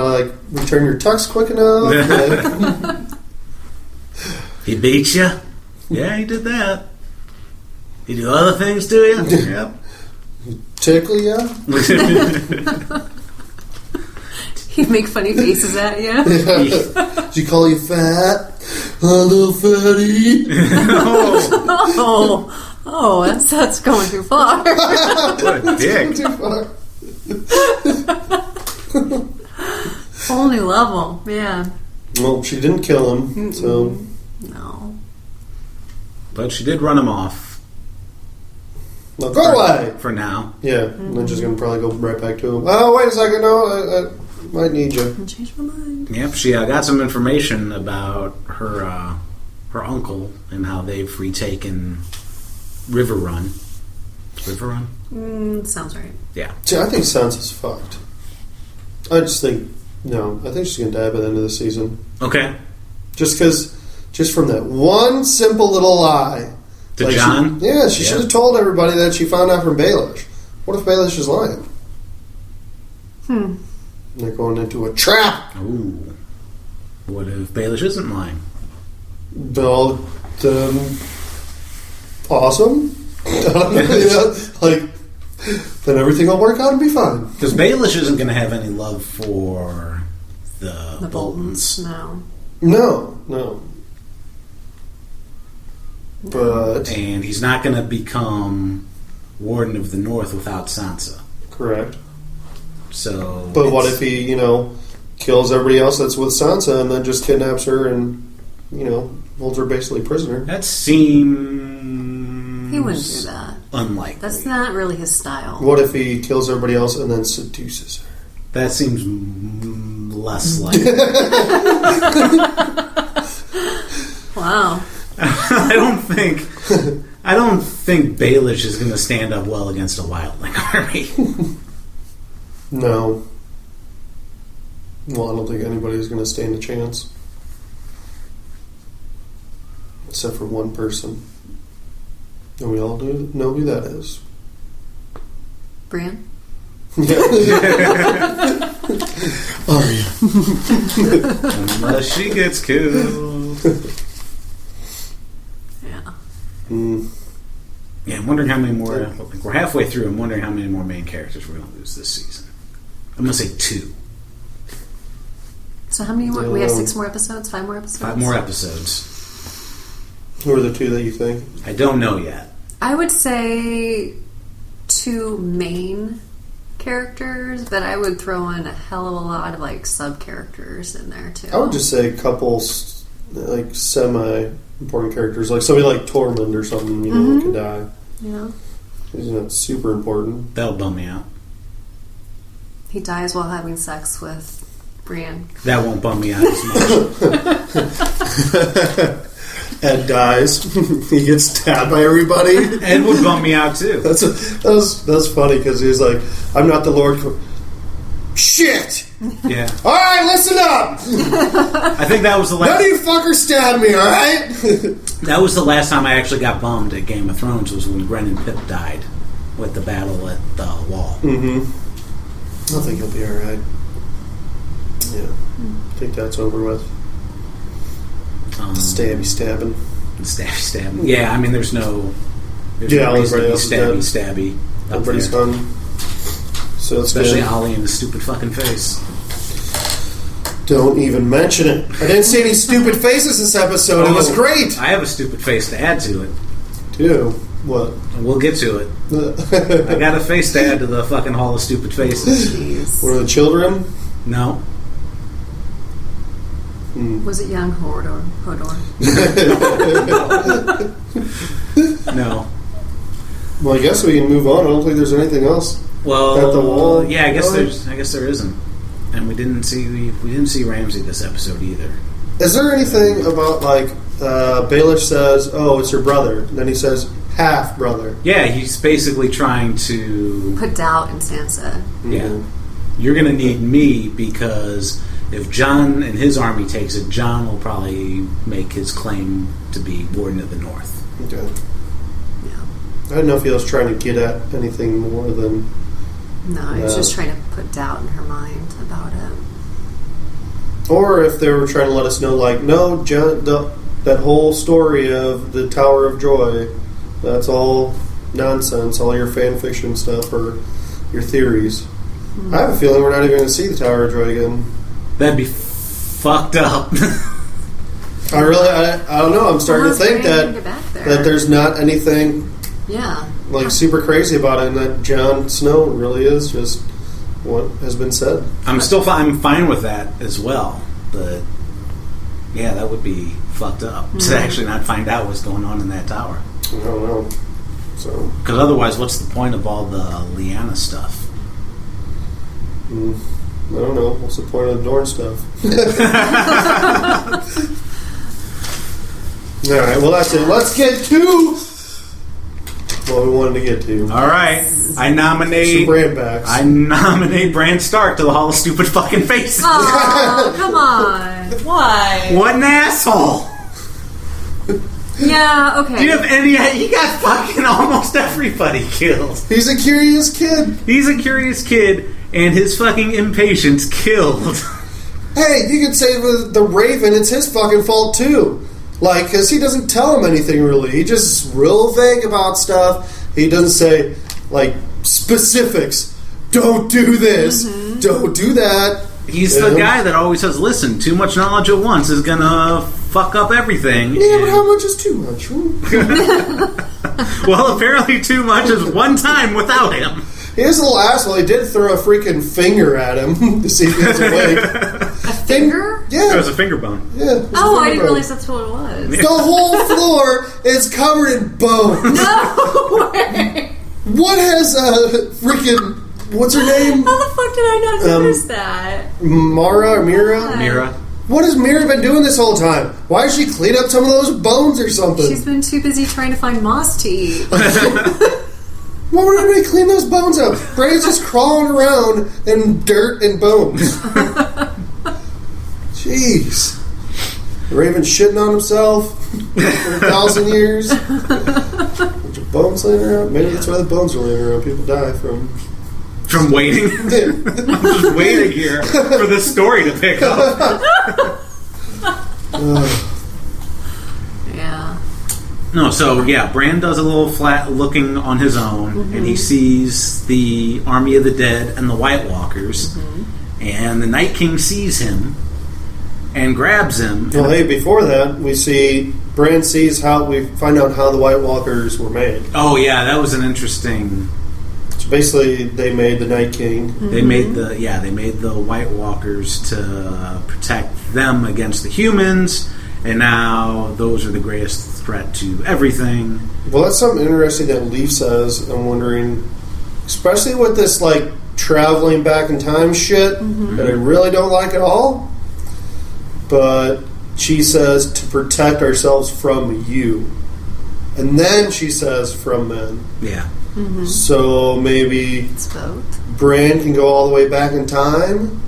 S3: return your tux quick enough?
S1: He beat you? Yeah, he did that. He do other things to you? Yep.
S3: Tickle ya?
S2: he'd make funny faces at you.
S3: Did he call you fat? A little fatty?
S2: Oh, that's going too far.
S1: What a dick.
S3: Too far.
S2: Whole new level, man.
S3: Well, she didn't kill him, so...
S2: No.
S1: But she did run him off.
S3: No, go away!
S1: For now.
S3: Yeah, and then she's going to probably go right back to him. Oh, wait a second, no, I might need you.
S2: I changed my mind.
S1: Yep, she got some information about her uncle and how they've retaken River Run. River Run?
S2: Sounds right.
S1: Yeah.
S3: See, I think Sansa's fucked. I just think... No, I think she's going to die by the end of the season.
S1: Okay.
S3: Just from that one simple little lie.
S1: To John?
S3: She should have told everybody that she found out from Baelish. What if Baelish is lying? They're going into a trap.
S1: Ooh. What if Baelish isn't lying?
S3: Well, awesome. Then everything will work out and be fine.
S1: Because Baelish isn't going to have any love for the Boltons.
S2: No.
S3: But
S1: And he's not going to become Warden of the North without Sansa.
S3: correct.
S1: So,
S3: But what if he, kills everybody else that's with Sansa and then just kidnaps her and, holds her basically prisoner?
S1: that seems...
S2: He wouldn't do that.
S1: Unlikely.
S2: That's not really his style.
S3: What if he kills everybody else and then seduces her?
S1: That seems less likely.
S2: Wow.
S1: I don't think Baelish is going to stand up well against a wildling army.
S3: No. Well, I don't think anybody's going to stand a chance. Except for one person. And we all do know who that is.
S2: Brian?
S3: Yeah. Arya.
S1: Unless she gets killed.
S2: Yeah.
S1: Yeah, I'm wondering how many more. We're halfway through. I'm wondering how many more main characters we're going to lose this season. I'm going to say 2.
S2: So how many more? We have 6 more episodes? 5 more episodes?
S1: 5 more episodes.
S3: Who are the 2 that you think?
S1: I don't know yet.
S2: I would say 2 main characters, but I would throw in a hell of a lot of like sub characters in there too.
S3: I would just say a couple like semi-important characters, like somebody like Tormund or something, you know, could die.
S2: Yeah.
S3: He's not super important.
S1: That'll bum me out.
S2: He dies while having sex with Brienne.
S1: That won't bum me out as much.
S3: Ed dies. He gets stabbed by everybody.
S1: Ed would bum me out too.
S3: That's funny because he's like, I'm not the Lord. Shit!
S1: Yeah.
S3: All right, listen up.
S1: I think that was the
S3: None
S1: last.
S3: of you fuckers stab me, all right?
S1: That was the last time I actually got bummed at Game of Thrones. Was when Gren and Pip died with the battle at the wall.
S3: Mm-hmm. I think he'll be all right. Yeah, I think that's over with. Stabbing.
S1: Stabby. Yeah, I mean, there's no reason to
S3: everybody
S1: be
S3: else is dead.
S1: stabby. up
S3: Everybody's
S1: there.
S3: gone. So it's
S1: Especially
S3: good.
S1: Ollie and the stupid fucking face.
S3: Don't even mention it. I didn't see any stupid faces this episode. It was great.
S1: I have a stupid face to add to it.
S3: Dude, what?
S1: We'll get to it. I got a face to add to the fucking Hall of Stupid Faces.
S2: Jeez.
S3: Were the children?
S1: No.
S2: Was it young Hodor?
S1: No.
S3: Well, I guess we can move on. I don't think there's anything else.
S1: Well,
S3: At the wall?
S1: yeah, I guess
S3: Really?
S1: there isn't. And we didn't see Ramsay this episode either.
S3: Is there anything about, like, Baelish says, oh, it's your brother. And then he says, half brother.
S1: Yeah, he's basically trying to...
S2: Put doubt in Sansa.
S1: Yeah. You're going to need me because if Jon and his army takes it, Jon will probably make his claim to be Warden of the North.
S3: Okay.
S2: Yeah.
S3: I didn't know if he was trying to get at anything more than...
S2: No, he was just trying to put doubt in her mind about it.
S3: Or if they were trying to let us know, like, no, Jon, that whole story of the Tower of Joy, that's all nonsense, all your fan fiction stuff or your theories. Mm-hmm. I have a feeling we're not even going to see the Tower of Joy again.
S1: That'd be fucked up.
S3: I don't know. I'm starting to think that there's not anything like super crazy about it, and that Jon Snow really is just what has been said.
S1: I'm fine with that as well, but yeah, that would be fucked up to actually not find out what's going on in that tower.
S3: I don't know. So,
S1: because otherwise, what's the point of all the Lyanna stuff?
S3: I don't know. What's the point of the Dorne stuff? All right. Well, that's it. Let's get to what we wanted to get to.
S1: All right, I nominate Bran Stark to the Hall of Stupid Fucking Faces.
S2: Oh, come on! Why?
S1: What an asshole!
S2: Yeah, okay.
S1: Do you have any? He got fucking almost everybody killed.
S3: He's a curious kid.
S1: And his fucking impatience killed.
S3: Hey, you could say with the Raven, it's his fucking fault too. Like, because he doesn't tell him anything really. He just real vague about stuff. He doesn't say, like, specifics. Don't do this. Mm-hmm. Don't do that.
S1: He's the guy that always says, listen, too much knowledge at once is going to fuck up everything.
S3: Yeah, but how much is too much?
S1: Well, apparently too much is one time without him.
S3: He is a little asshole. He did throw a freaking finger at him to see if he was awake.
S2: A finger?
S3: Yeah.
S1: It was a finger bone.
S3: Yeah.
S2: Oh, I didn't realize that's what it was.
S3: The whole floor is covered in bones.
S2: No way.
S3: What has freaking... What's her name?
S2: How the fuck did I not notice that?
S3: Mira?
S1: Mira.
S3: What has Mira been doing this whole time? Why did she clean up some of those bones or something?
S2: She's been too busy trying to find moss to eat.
S3: What would anybody clean those bones up. Brand's just crawling around in dirt and bones. Jeez. Raven shitting on himself for 1,000 years. Bunch of bones laying around. Maybe that's why the bones are laying around. People die from
S1: waiting. I'm just waiting here for this story to pick up.
S2: Yeah.
S1: No, so yeah, Bran does a little flat looking on his own, and he sees the army of the dead and the White Walkers, and the Night King sees him and grabs him.
S3: Well, hey, before that, we find out how the White Walkers were made.
S1: Oh yeah, that was an interesting.
S3: So basically, they made the Night King.
S1: They made the White Walkers to protect them against the humans, and now those are the greatest threat to everything.
S3: Well, that's something interesting that Leaf says. I'm wondering, especially with this like traveling back in time shit that I really don't like at all. But she says to protect ourselves from you, and then she says from men.
S1: Yeah.
S3: So maybe
S2: It's both.
S3: Bran can go all the way back in time,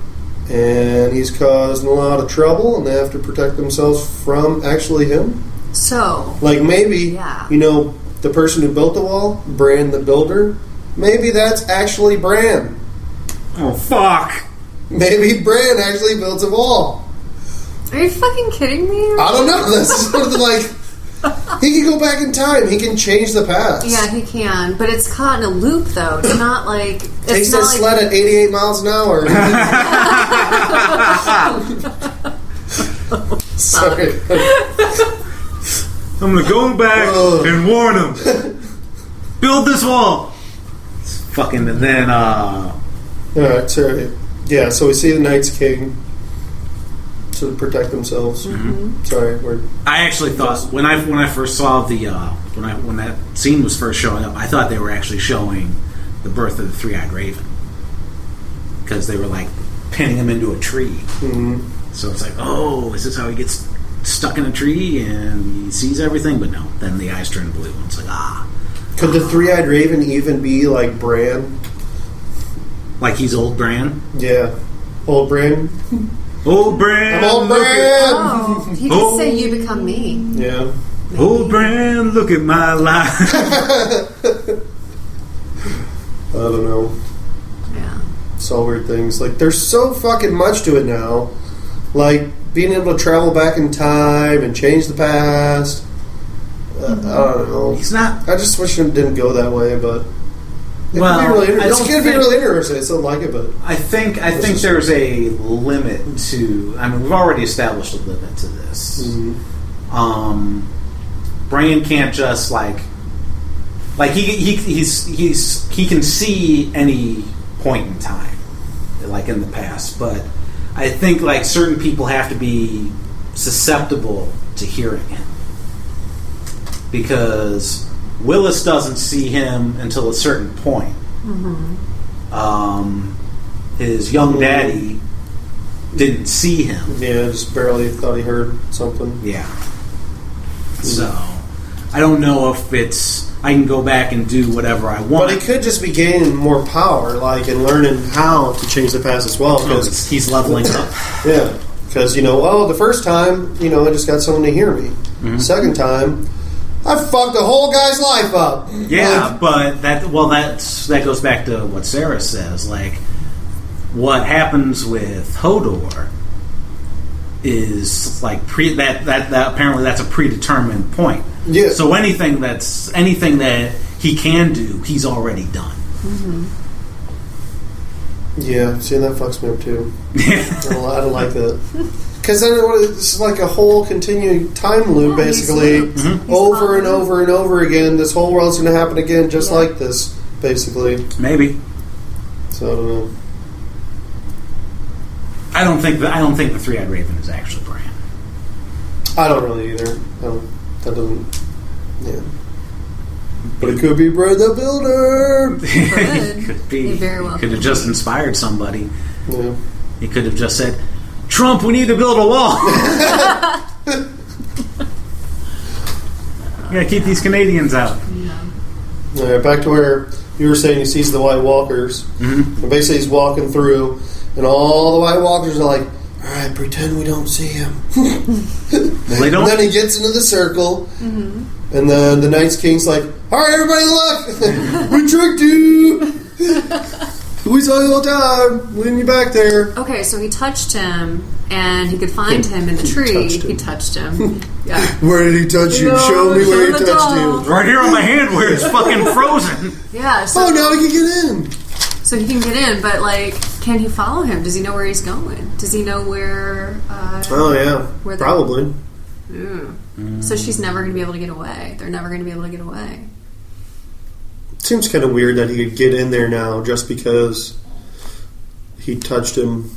S3: and he's causing a lot of trouble, and they have to protect themselves from actually him.
S2: So,
S3: Like maybe,
S2: Yeah.
S3: the person who built the wall, Bran the builder, maybe that's actually Bran.
S1: Oh fuck!
S3: Maybe Bran actually builds a wall.
S2: are you fucking kidding me?
S3: I don't know. That's sort of like he can go back in time. He can change the past.
S2: Yeah, he can, but it's caught in a loop, though. It's not like
S3: Takes that sled at 88 miles an hour. Sorry.
S1: I'm gonna go back and warn him. Build this wall. Fucking and then.
S3: Alright, sorry. Yeah, so we see the Night's King to protect themselves. Sorry,
S1: I actually thought when I first saw the when that scene was first showing up, I thought they were actually showing the birth of the Three-Eyed Raven, because they were like pinning him into a tree. So it's like, oh, is this how he gets stuck in a tree and he sees everything? But no, then the eyes turn blue and it's like,
S3: Could the Three-Eyed Raven even be like Bran?
S1: like he's old Bran.
S3: Yeah, old Bran.
S1: Old Bran.
S3: I'm old Bran.
S2: Oh, he could say you become me.
S3: Yeah.
S2: Maybe.
S1: Old Bran, look at my life.
S3: I don't know.
S2: Yeah.
S3: It's all weird things. Like, there's so fucking much to it now. Like, being able to travel back in time and change the past. I don't know.
S1: He's not.
S3: I just wish it didn't go that way, but it
S1: Well,
S3: could be really
S1: I
S3: interesting. It's
S1: don't
S3: going to be
S1: think-
S3: really interesting. I still like it, but
S1: I think there's a limit to. I mean, we've already established a limit to this. Bran can't just like he can see any point in time, like in the past. But I think like certain people have to be susceptible to hearing him, because Willis doesn't see him until a certain point. His young daddy didn't see him.
S3: yeah, just barely thought he heard something.
S1: Yeah. So, I don't know if I can go back and do whatever I want.
S3: But he could just be gaining more power, like, and learning how to change the past as well. Because
S1: He's leveling up.
S3: yeah, because the first time, I just got someone to hear me. Second time, I fucked the whole guy's life up.
S1: Yeah, but that goes back to what Sarah says. Like, what happens with Hodor is like that apparently that's a predetermined point.
S3: Yeah.
S1: So anything that he can do, he's already done.
S3: Yeah, see, that fucks me up too. I don't like that. Because then it's like a whole continuing time loop,
S2: Yeah,
S3: basically, over and over and over again. This whole world's going to happen again, just like this, basically.
S1: Maybe.
S3: So I don't know.
S1: I don't think the Three-Eyed Raven is actually Bran.
S3: I don't really either. That doesn't. Yeah. But it could be Bran the Builder.
S1: Could be.
S2: He very well
S1: He could have just inspired somebody.
S3: Yeah.
S1: He could have just said, "Trump, we need to build a wall." You gotta keep these Canadians out.
S2: Yeah.
S3: All right, back to where you were saying he sees the White Walkers.
S1: Mm-hmm.
S3: And basically he's walking through, and all the White Walkers are like, all right, pretend we don't see him.
S1: Well, they don't.
S3: And then he gets into the circle, and then the Night's King's like, all right, everybody look! We tricked you! We saw you the whole time. We didn't get back there.
S2: Okay, so he touched him, and he could find him in the tree. He touched him. Yeah.
S3: Where did he touch you?
S2: No,
S3: Show me where he
S2: show the
S3: touched
S2: dog.
S3: you.
S1: Right here on my hand where it's fucking frozen.
S2: Yeah. So,
S3: Oh, now he can get in.
S2: So he can get in, but like, can he follow him? Does he know where he's going? Does he know where?
S3: Oh, yeah.
S2: Where
S3: Probably.
S2: So she's never going to be able to get away. They're never going to be able to get away.
S3: Seems kind of weird that he could get in there now just because he touched him.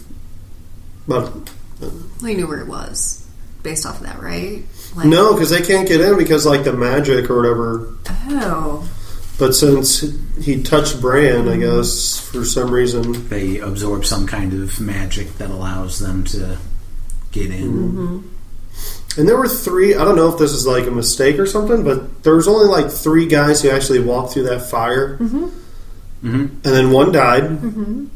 S3: But
S2: Well, he knew where it was, based off of that, right? Like,
S3: no, because they can't get in because like the magic or whatever.
S2: Oh.
S3: But since he touched Bran, I guess for some reason
S1: They absorb some kind of magic that allows them to get in.
S3: And there were 3, I don't know if this is like a mistake or something, but there was only like 3 guys who actually walked through that fire. And then 1 died. And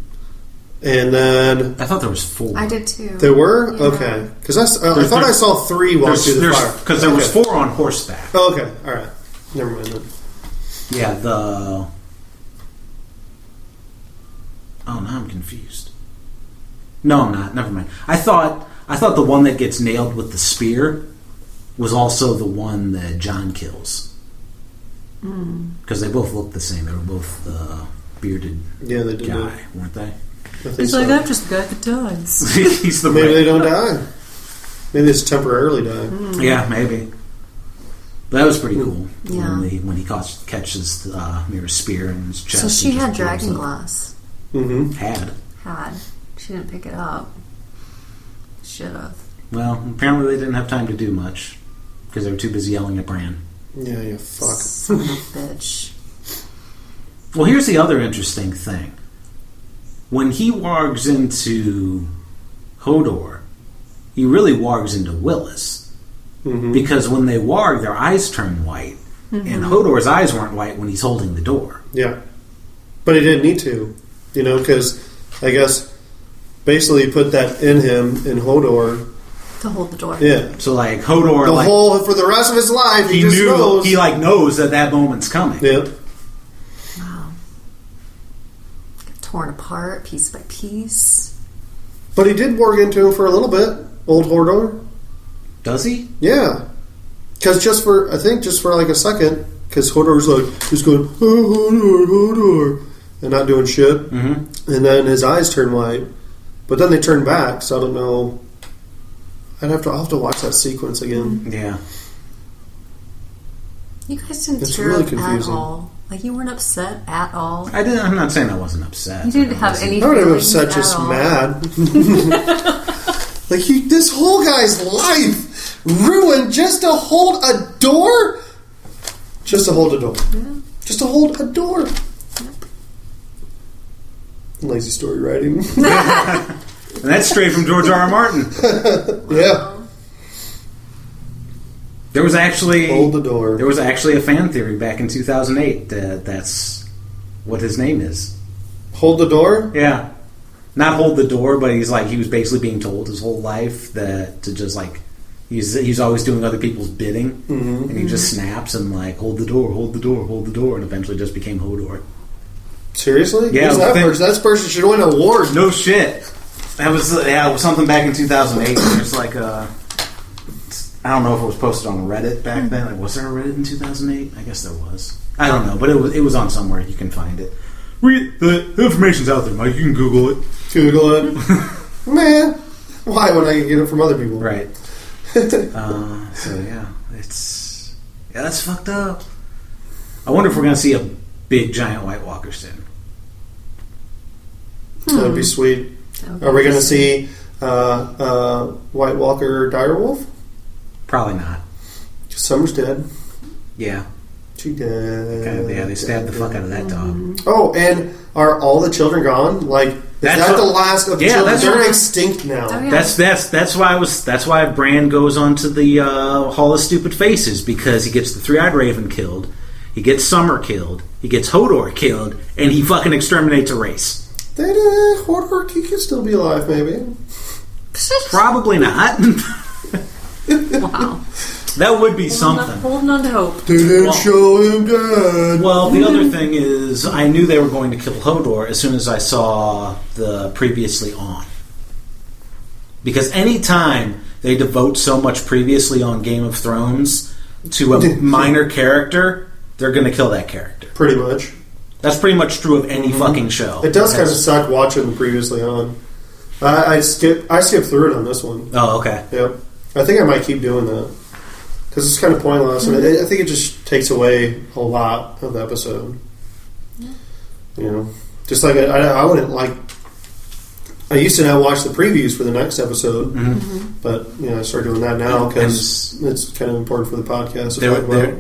S3: then...
S1: I thought there was 4.
S2: I did too.
S3: There were?
S2: Yeah.
S3: Okay. Because I thought I saw 3 walk through the fire.
S1: Because there was 4 on horseback.
S3: Oh, okay. Alright. Never mind then.
S1: Yeah, Oh, now I'm confused. No, I'm not. Never mind. I thought the one that gets nailed with the spear was also the one that Jon kills. Because they both look the same. They were both the bearded
S3: Yeah, they did.
S1: guy, weren't they?
S3: I think so.
S2: I'm just the guy that dies.
S1: He's the
S3: Maybe they don't die. Maybe they just temporarily die.
S1: Yeah, maybe. That was pretty cool.
S2: Yeah.
S1: When he catches Mira's spear in his chest.
S2: So she
S1: and just
S2: had dragon
S1: blows up.
S2: glass.
S1: Had.
S2: She didn't pick it up. Should have.
S1: Well, apparently they didn't have time to do much because they were too busy yelling at Bran.
S3: Yeah, you fuck.
S2: Son of a bitch.
S1: Well, here's the other interesting thing. When he wargs into Hodor, he really wargs into Willis. Because when they warg, their eyes turn white. And Hodor's eyes weren't white when he's holding the door.
S3: Yeah. But he didn't need to. You know, because I guess basically he put that in him, in Hodor.
S2: To hold the door.
S3: Yeah.
S1: So, like, Hodor...
S3: The whole, for the rest of his life, he just knows.
S1: He, knows that moment's coming.
S3: Yeah.
S2: Wow. Torn apart, piece by piece.
S3: But he did warg into him for a little bit, old Hodor.
S1: Does he?
S3: Yeah. Because just for like a second, because Hodor's like, just going, oh, Hodor, and not doing shit. And then his eyes turn white. But then they turn back, so I don't know. I'll have to watch that sequence again.
S1: Yeah.
S2: You guys didn't
S3: It's
S2: tear
S3: really
S2: up
S3: confusing.
S2: at all. Like, you weren't upset at all.
S1: I'm not saying I wasn't upset.
S2: You didn't have any
S3: I would have
S2: feelings
S3: upset,
S2: at
S3: just
S2: all.
S3: mad. Like, this whole guy's life ruined just to hold a door? Just to hold a door.
S2: Yeah.
S3: Just to hold a door. Lazy story writing.
S1: And that's straight from George R.R. Martin.
S3: Yeah.
S1: There was actually...
S3: Hold the door.
S1: There was actually a fan theory back in 2008 that that's what his name is.
S3: Hold the door?
S1: Yeah. Not hold the door, but he was basically being told his whole life that to just like he's always doing other people's bidding, and he just snaps and like hold the door, hold the door, hold the door, and eventually just became Hodor.
S3: Seriously?
S1: Yeah,
S3: Who's that person? That person should win an award.
S1: No shit. That was it was something back in 2008. There's like I don't know if it was posted on Reddit back then. Like, was there a Reddit in 2008? I guess there was. I don't know, but it was on somewhere. You can find it. The information's out there, Mike. You can Google it.
S3: Google it. Man, why would I get it from other people?
S1: Right. So yeah, that's fucked up. I wonder if we're gonna see a big giant White Walker soon.
S3: That'd be sweet. Are we going to see White Walker Direwolf?
S1: Probably not.
S3: Summer's dead.
S1: Yeah.
S3: She dead.
S1: Yeah, they stabbed the fuck out of that dog.
S3: Oh, and are all the children gone? Like, is that the last of the children? They're extinct now.
S2: Oh, yeah.
S1: That's why Bran goes onto the Hall of Stupid Faces, because he gets the three-eyed raven killed. he gets Summer killed, he gets Hodor killed, and he fucking exterminates a race.
S3: Hodor, he could still be alive, maybe.
S1: Probably not.
S2: Wow.
S1: That would be something.
S2: Holding on to hope.
S3: They didn't show him dead.
S1: Well, the other thing is, I knew they were going to kill Hodor as soon as I saw the Previously On. Because any time they devote so much Previously On Game of Thrones to a minor character, they're going to kill that character.
S3: Pretty much.
S1: That's pretty much true of any fucking show.
S3: It does kind of suck watching the Previously On. I skipped through it on this one.
S1: Oh, okay.
S3: Yep. I think I might keep doing that. Because it's kind of pointless, and I think it just takes away a lot of the episode. You know, just like I wouldn't like. I used to not watch the previews for the next episode, but I started doing that now because it's kind of important for the podcast.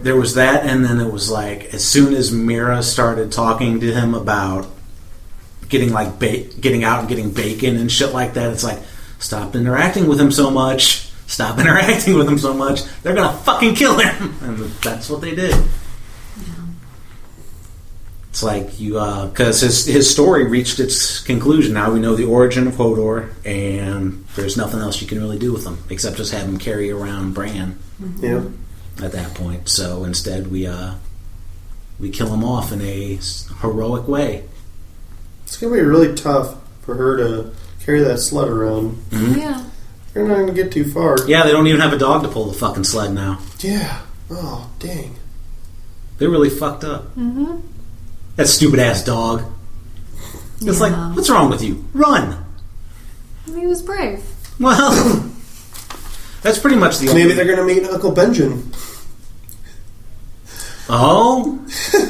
S1: There was that, and then it was like as soon as Mira started talking to him about getting getting out and getting bacon and shit like that, it's like stop interacting with him so much. Stop interacting with him so much. They're going to fucking kill him. And that's what they did. Yeah. It's like because his story reached its conclusion. Now we know the origin of Hodor, and there's nothing else you can really do with him except just have him carry around Bran.
S3: Yeah.
S1: At that point, so instead we kill him off in a heroic way.
S3: It's going to be really tough for her to carry that sled around.
S2: Mm-hmm. Yeah.
S3: They're not going to get too far.
S1: Yeah, they don't even have a dog to pull the fucking sled now.
S3: Yeah. Oh, dang.
S1: They're really fucked up.
S2: Mm-hmm.
S1: That stupid ass dog. It's like, what's wrong with you? Run.
S2: He was brave.
S1: Well, that's pretty much the.
S3: Maybe they're going to meet Uncle Benjamin.
S1: Oh,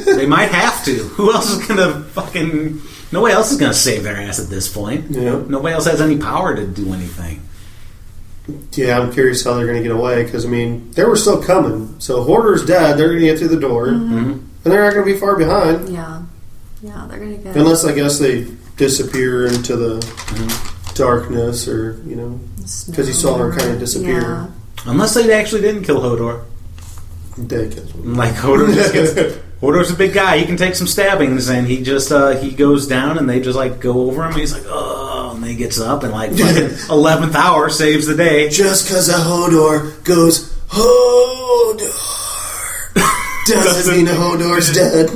S1: they might have to. Who else is going to fucking? Nobody else is going to save their ass at this point.
S3: Yeah.
S1: Nobody else has any power to do anything.
S3: Yeah, I'm curious how they're going to get away because they were still coming. So Hoarder's dead. They're going to get through the door, and they're not going to be far behind.
S2: Yeah, they're going to get.
S3: Unless I guess they disappear into the darkness, or because you saw her kind of disappear.
S2: Yeah.
S1: Unless they actually didn't kill Hodor.
S3: They kill him.
S1: Like Hodor just gets. Hodor's a big guy. He can take some stabbings, and he just he goes down, and they just like go over him. And he's like, oh, and then he gets up, and like fucking 11th hour saves the day.
S3: Just because a Hodor goes Hodor doesn't mean a Hodor's dead.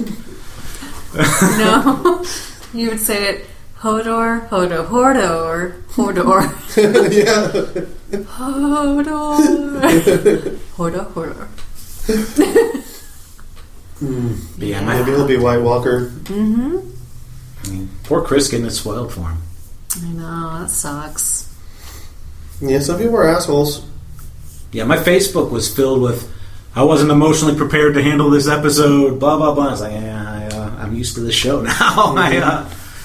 S2: No, you would say it Hodor, Hodor, Hodor, Hodor.
S3: Yeah.
S2: Hodor, Hodor, Hodor.
S1: Yeah,
S3: maybe he'll be White Walker.
S2: Mm-hmm.
S1: I mean, poor Chris getting it spoiled for him.
S2: I know, that sucks.
S3: Yeah, some people are assholes.
S1: Yeah, my Facebook was filled with, I wasn't emotionally prepared to handle this episode, blah, blah, blah. I was like, I'm used to this show now.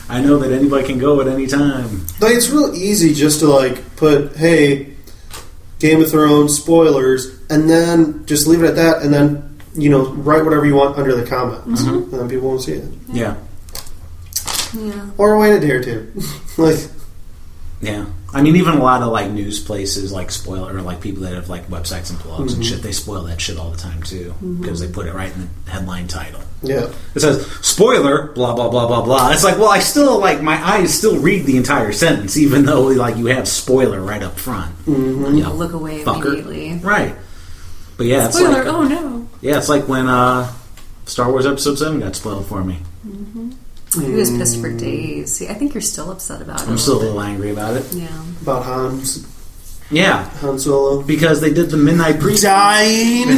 S1: I know that anybody can go at any time.
S3: Like, it's real easy just to, put, hey, Game of Thrones spoilers, and then just leave it at that, and then, write whatever you want under the comments.
S2: Mm-hmm.
S3: And then people won't see it.
S1: Yeah.
S3: Or wait a day or two.
S1: Yeah. I mean, even a lot of news places spoiler, or people that have websites and blogs and shit, they spoil that shit all the time too because they put it right in the headline title.
S3: Yeah,
S1: it says spoiler, blah blah blah blah blah. It's like, well, I still my eyes still read the entire sentence, even though you have spoiler right up front.
S2: You look away immediately,
S1: right? But yeah,
S2: spoiler.
S1: It's
S2: oh no!
S1: Yeah, it's like when Star Wars Episode 7 got spoiled for me.
S2: He was pissed for days. See, I think you're still upset about it.
S1: I'm still a little angry about it.
S2: Yeah.
S3: About Hans.
S1: Yeah.
S3: Han Solo.
S1: Because they did the midnight pre
S3: dying.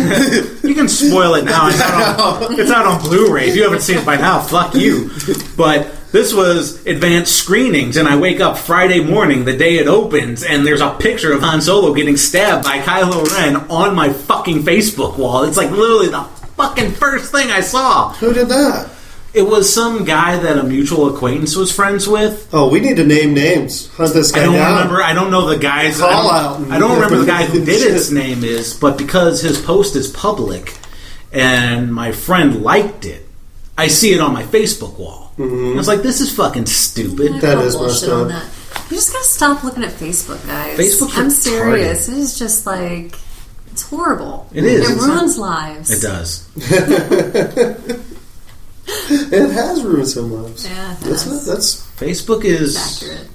S1: You can spoil it now. It's out on Blu-ray. If you haven't seen it by now, fuck you. But this was advanced screenings, and I wake up Friday morning, the day it opens, and there's a picture of Han Solo getting stabbed by Kylo Ren on my fucking Facebook wall. It's literally the fucking first thing I saw.
S3: Who did that?
S1: It was some guy that a mutual acquaintance was friends with.
S3: Oh, we need to name names. Hunt this guy down.
S1: I don't know the guy's. I don't remember the guy who did its name is, but because his post is public, and my friend liked it, I see it on my Facebook wall. I was like, this is fucking stupid.
S3: That is messed up.
S2: You just gotta stop looking at Facebook, guys.
S1: Facebook's
S2: I'm serious.
S1: retarded.
S2: It is just It's horrible.
S1: It is.
S2: It
S1: It's
S2: ruins lives.
S1: It does.
S3: It has ruined some lives.
S2: Yeah, it
S3: That's
S2: has.
S1: Facebook is
S2: accurate.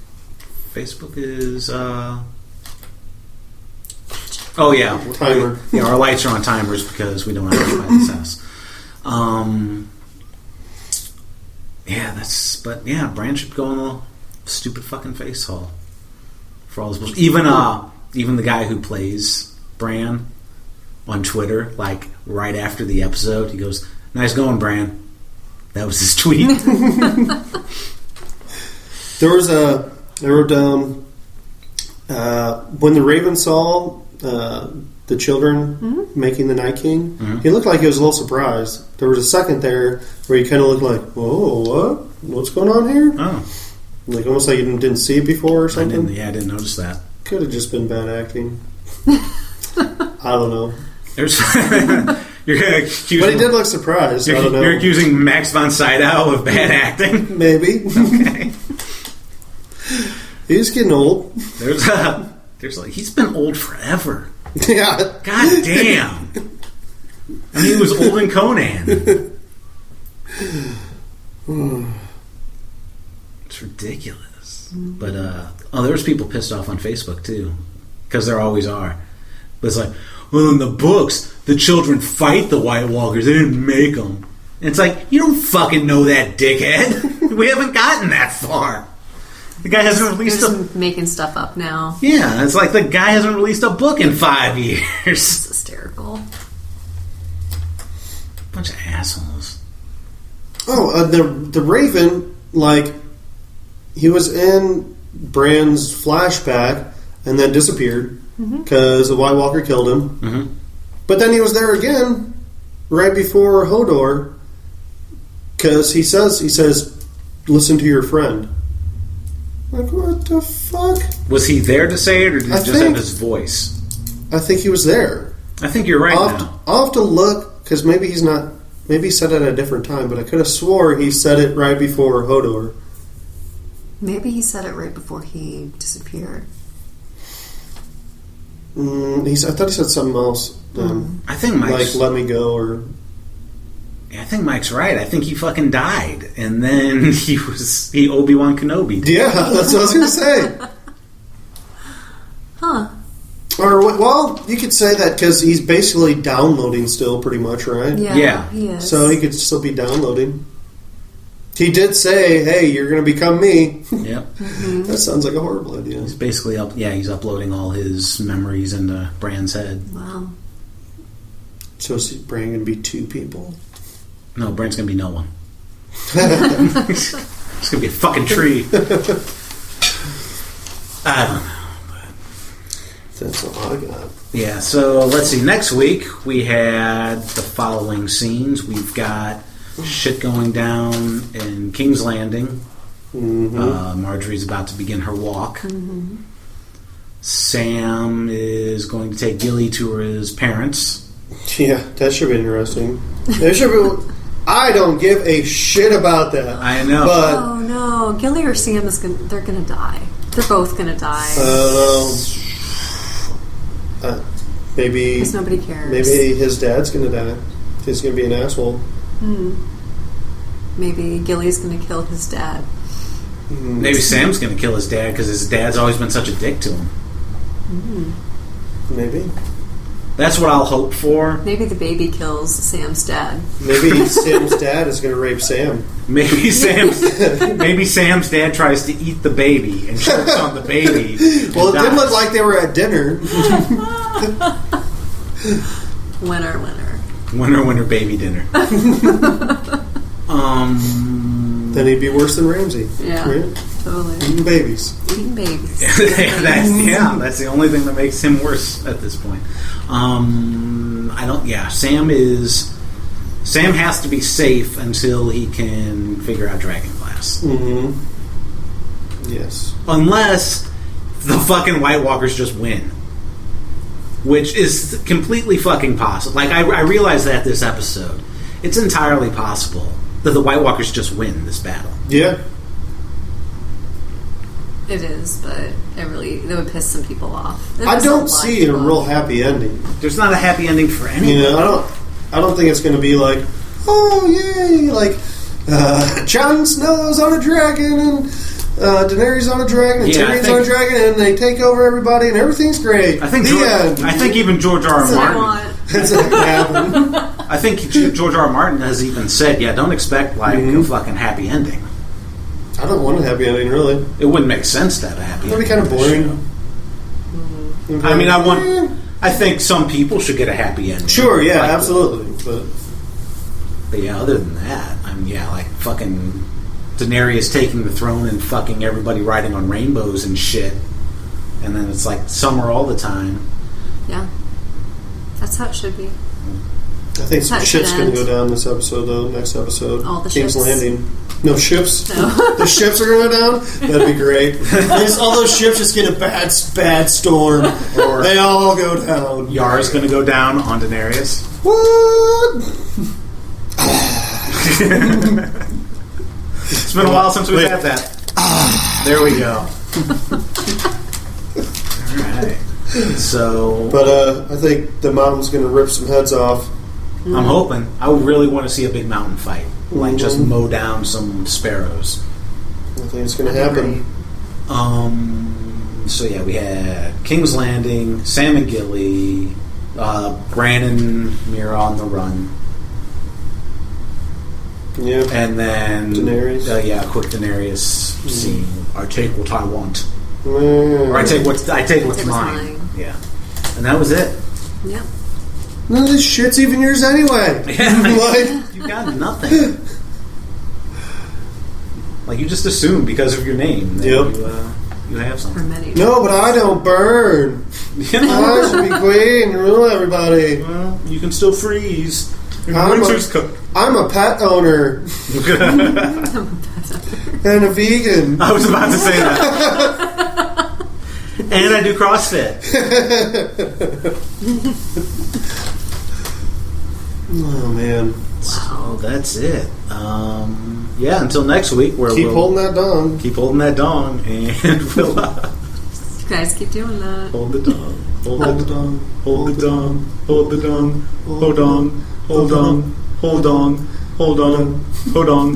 S1: Facebook is. Oh yeah,
S3: Timer.
S1: Yeah, our lights are on timers because we don't have to buy this house. But Bran should go in the stupid fucking face hole for all this bullshit. Even the guy who plays Bran on Twitter, like right after the episode, he goes, "Nice going, Bran." That was his tweet.
S3: There wrote down when the Raven saw the children making the Night King, he looked like he was a little surprised. There was a second there where he kind of looked like, "Whoa, what? What's going on here?"
S1: Oh,
S3: Like almost like you didn't see it before or something.
S1: I didn't notice that.
S3: Could have just been bad acting. I don't know.
S1: You're accusing,
S3: But he did look surprised. I don't know.
S1: You're accusing Max von Sydow of bad acting.
S3: Maybe.
S1: Okay.
S3: He's getting old.
S1: He's been old forever.
S3: Yeah.
S1: God damn. I mean, he was old in Conan. It's ridiculous. But there was people pissed off on Facebook too, because there always are. But it's like, well, in the books, the children fight the White Walkers. They didn't make them. And it's like, you don't fucking know that, dickhead. We haven't gotten that far. The guy hasn't released
S2: You're just making stuff up now.
S1: Yeah, it's like the guy hasn't released a book in 5 years.
S2: It's hysterical.
S1: Bunch of assholes.
S3: Oh, the Raven, like, he was in Bran's flashback and then disappeared because the White Walker killed him.
S1: Mm-hmm.
S3: But then he was there again right before Hodor because he says, "Listen to your friend." Like, what the fuck?
S1: Was he there to say it, or did he just have his voice?
S3: I think he was there.
S1: I think you're right now.
S3: I'll have to look because maybe he's not. Maybe he said it at a different time, but I could have swore he said it right before Hodor.
S2: Maybe he said it right before he disappeared.
S3: I thought he said something else.
S1: I think Mike's
S3: like "Let me go" or.
S1: I think Mike's right. I think he fucking died, and then he Obi-Wan Kenobi.
S3: Yeah, that's what I was going to say.
S2: Huh.
S3: Or, well, you could say that because he's basically downloading still, pretty much, right?
S1: Yeah.
S2: He is.
S3: So he could still be downloading. He did say, "Hey, you're going to become me."
S1: Yep.
S3: That sounds like a horrible idea.
S1: He's basically he's uploading all his memories into Bran's head.
S2: Wow.
S3: So is Bran going to be two people?
S1: No, Bran's gonna be no one. It's gonna be a fucking tree. I don't know.
S3: That's all I got.
S1: Yeah, so let's see. Next week we had the following scenes. We've got shit going down in King's Landing. Marjorie's about to begin her walk. Sam is going to take Gilly to his parents.
S3: Yeah, that should be interesting. There should be. I don't give a shit about that.
S1: I know.
S3: But
S2: Oh no, Gilly or Sam they're gonna die. They're both gonna die.
S3: maybe
S2: Because nobody cares.
S3: maybe his dad's gonna die. He's gonna be an asshole.
S2: Maybe Gilly's gonna kill his dad.
S1: Maybe Sam's going to kill his dad because his dad's always been such a dick to him.
S3: Maybe.
S1: That's what I'll hope for.
S2: Maybe the baby kills Sam's dad.
S3: Maybe Sam's dad is gonna rape Sam.
S1: Maybe Sam's dad tries to eat the baby and chokes on the baby.
S3: Well, it
S1: and
S3: did
S1: dies.
S3: look like they were at dinner.
S2: Winner.
S1: Winner, baby dinner.
S3: Then he'd be worse than Ramsay.
S2: Yeah,
S3: Right?
S2: totally.
S3: Eating babies.
S2: Eating babies.
S1: that's the only thing that makes him worse at this point. Sam has to be safe until he can figure out Dragonglass.
S3: Yes.
S1: Unless the fucking White Walkers just win. Which is completely fucking possible. Like, I realized that this episode. It's entirely possible that the White Walkers just win this battle.
S3: Yeah.
S2: It is, but it would piss some people off.
S3: I don't see a real happy ending.
S1: There's not a happy ending for anyone.
S3: You know, I don't think it's going to be like, oh yay, like Jon Snow's on a dragon and Daenerys on a dragon and Tyrion's on a dragon and they take over everybody and everything's great.
S1: I think even George R. R. Martin.
S3: That's not going to happen.
S1: I think George R. R. Martin has even said, don't expect like a fucking happy ending.
S3: I don't want a happy ending, really.
S1: It wouldn't make sense to have a happy ending.
S3: That'd be kind of boring.
S1: I mean, I think some people should get a happy ending.
S3: Sure, yeah, absolutely.
S1: But yeah, other than that, like fucking Daenerys taking the throne and fucking everybody riding on rainbows and shit. And then it's like summer all the time.
S2: Yeah. That's how it should be.
S3: I think some shit's going to go down this episode, though. Next episode.
S2: All the
S3: King's
S2: ships.
S3: Landing. No ships?
S2: No.
S3: The ships are going to go down? That'd be great. All those ships just get a bad storm. Or they all go down.
S1: Yar's going to go down on Daenerys.
S3: What?
S1: It's been a while since we've had that. There we go. Alright. So...
S3: But I think the mountain's going to rip some heads off.
S1: I'm hoping. I really want to see a big mountain fight. Like, just mow down some sparrows.
S3: I think it's going to happen.
S1: So yeah, we had King's Landing, Sam and Gilly, Bran and Mira on the run.
S3: Yeah.
S1: And then...
S3: Daenerys.
S1: A quick Daenerys scene. I take what I want.
S3: Mm.
S1: Or I take what's mine. Yeah. And that was it.
S2: Yep.
S3: None of this shit's even yours anyway. Like,
S1: You got nothing. Like, you just assume because of your name that you have
S2: Or
S1: something.
S2: many.
S3: no, but I don't burn. I should be queen and rule everybody.
S1: Well, you can still freeze.
S3: I'm a pet owner and a vegan.
S1: I was about to say that. And I do CrossFit.
S3: Oh man!
S1: So that's it. Until next week, where
S3: Keep
S1: we'll
S3: holding that dong.
S1: keep holding that dong, and we'll
S2: You guys keep doing that.
S1: hold the dong, hold
S3: Hold
S1: the
S3: the
S1: dong,
S3: dong.
S1: hold the dong, hold the dong, hold on, hold on, hold on, hold on, hold on.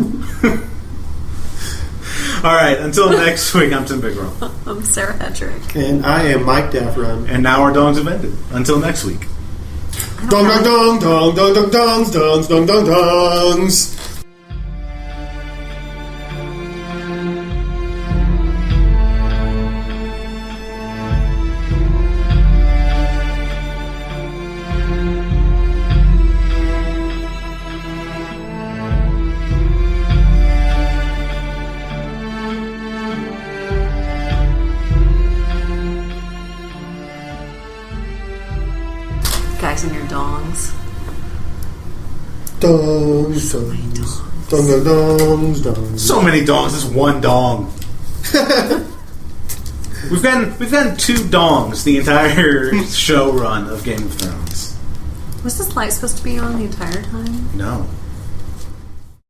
S1: All right. Until next week, I'm Tim Bigro,
S2: I'm Sarah Hedrick.
S3: And I am Mike Daffron.
S1: and now our dongs have ended. Until next week.
S3: Dong dong dong dong dong dong dongs dongs dong dong dongs.
S2: Guys and your dongs.
S3: Dongs dongs dong dong dongs dongs.
S1: So many dongs. This one dong. We've gotten 2 dongs the entire show run of Game of Thrones.
S2: Was this light supposed to be on the entire time?
S1: No.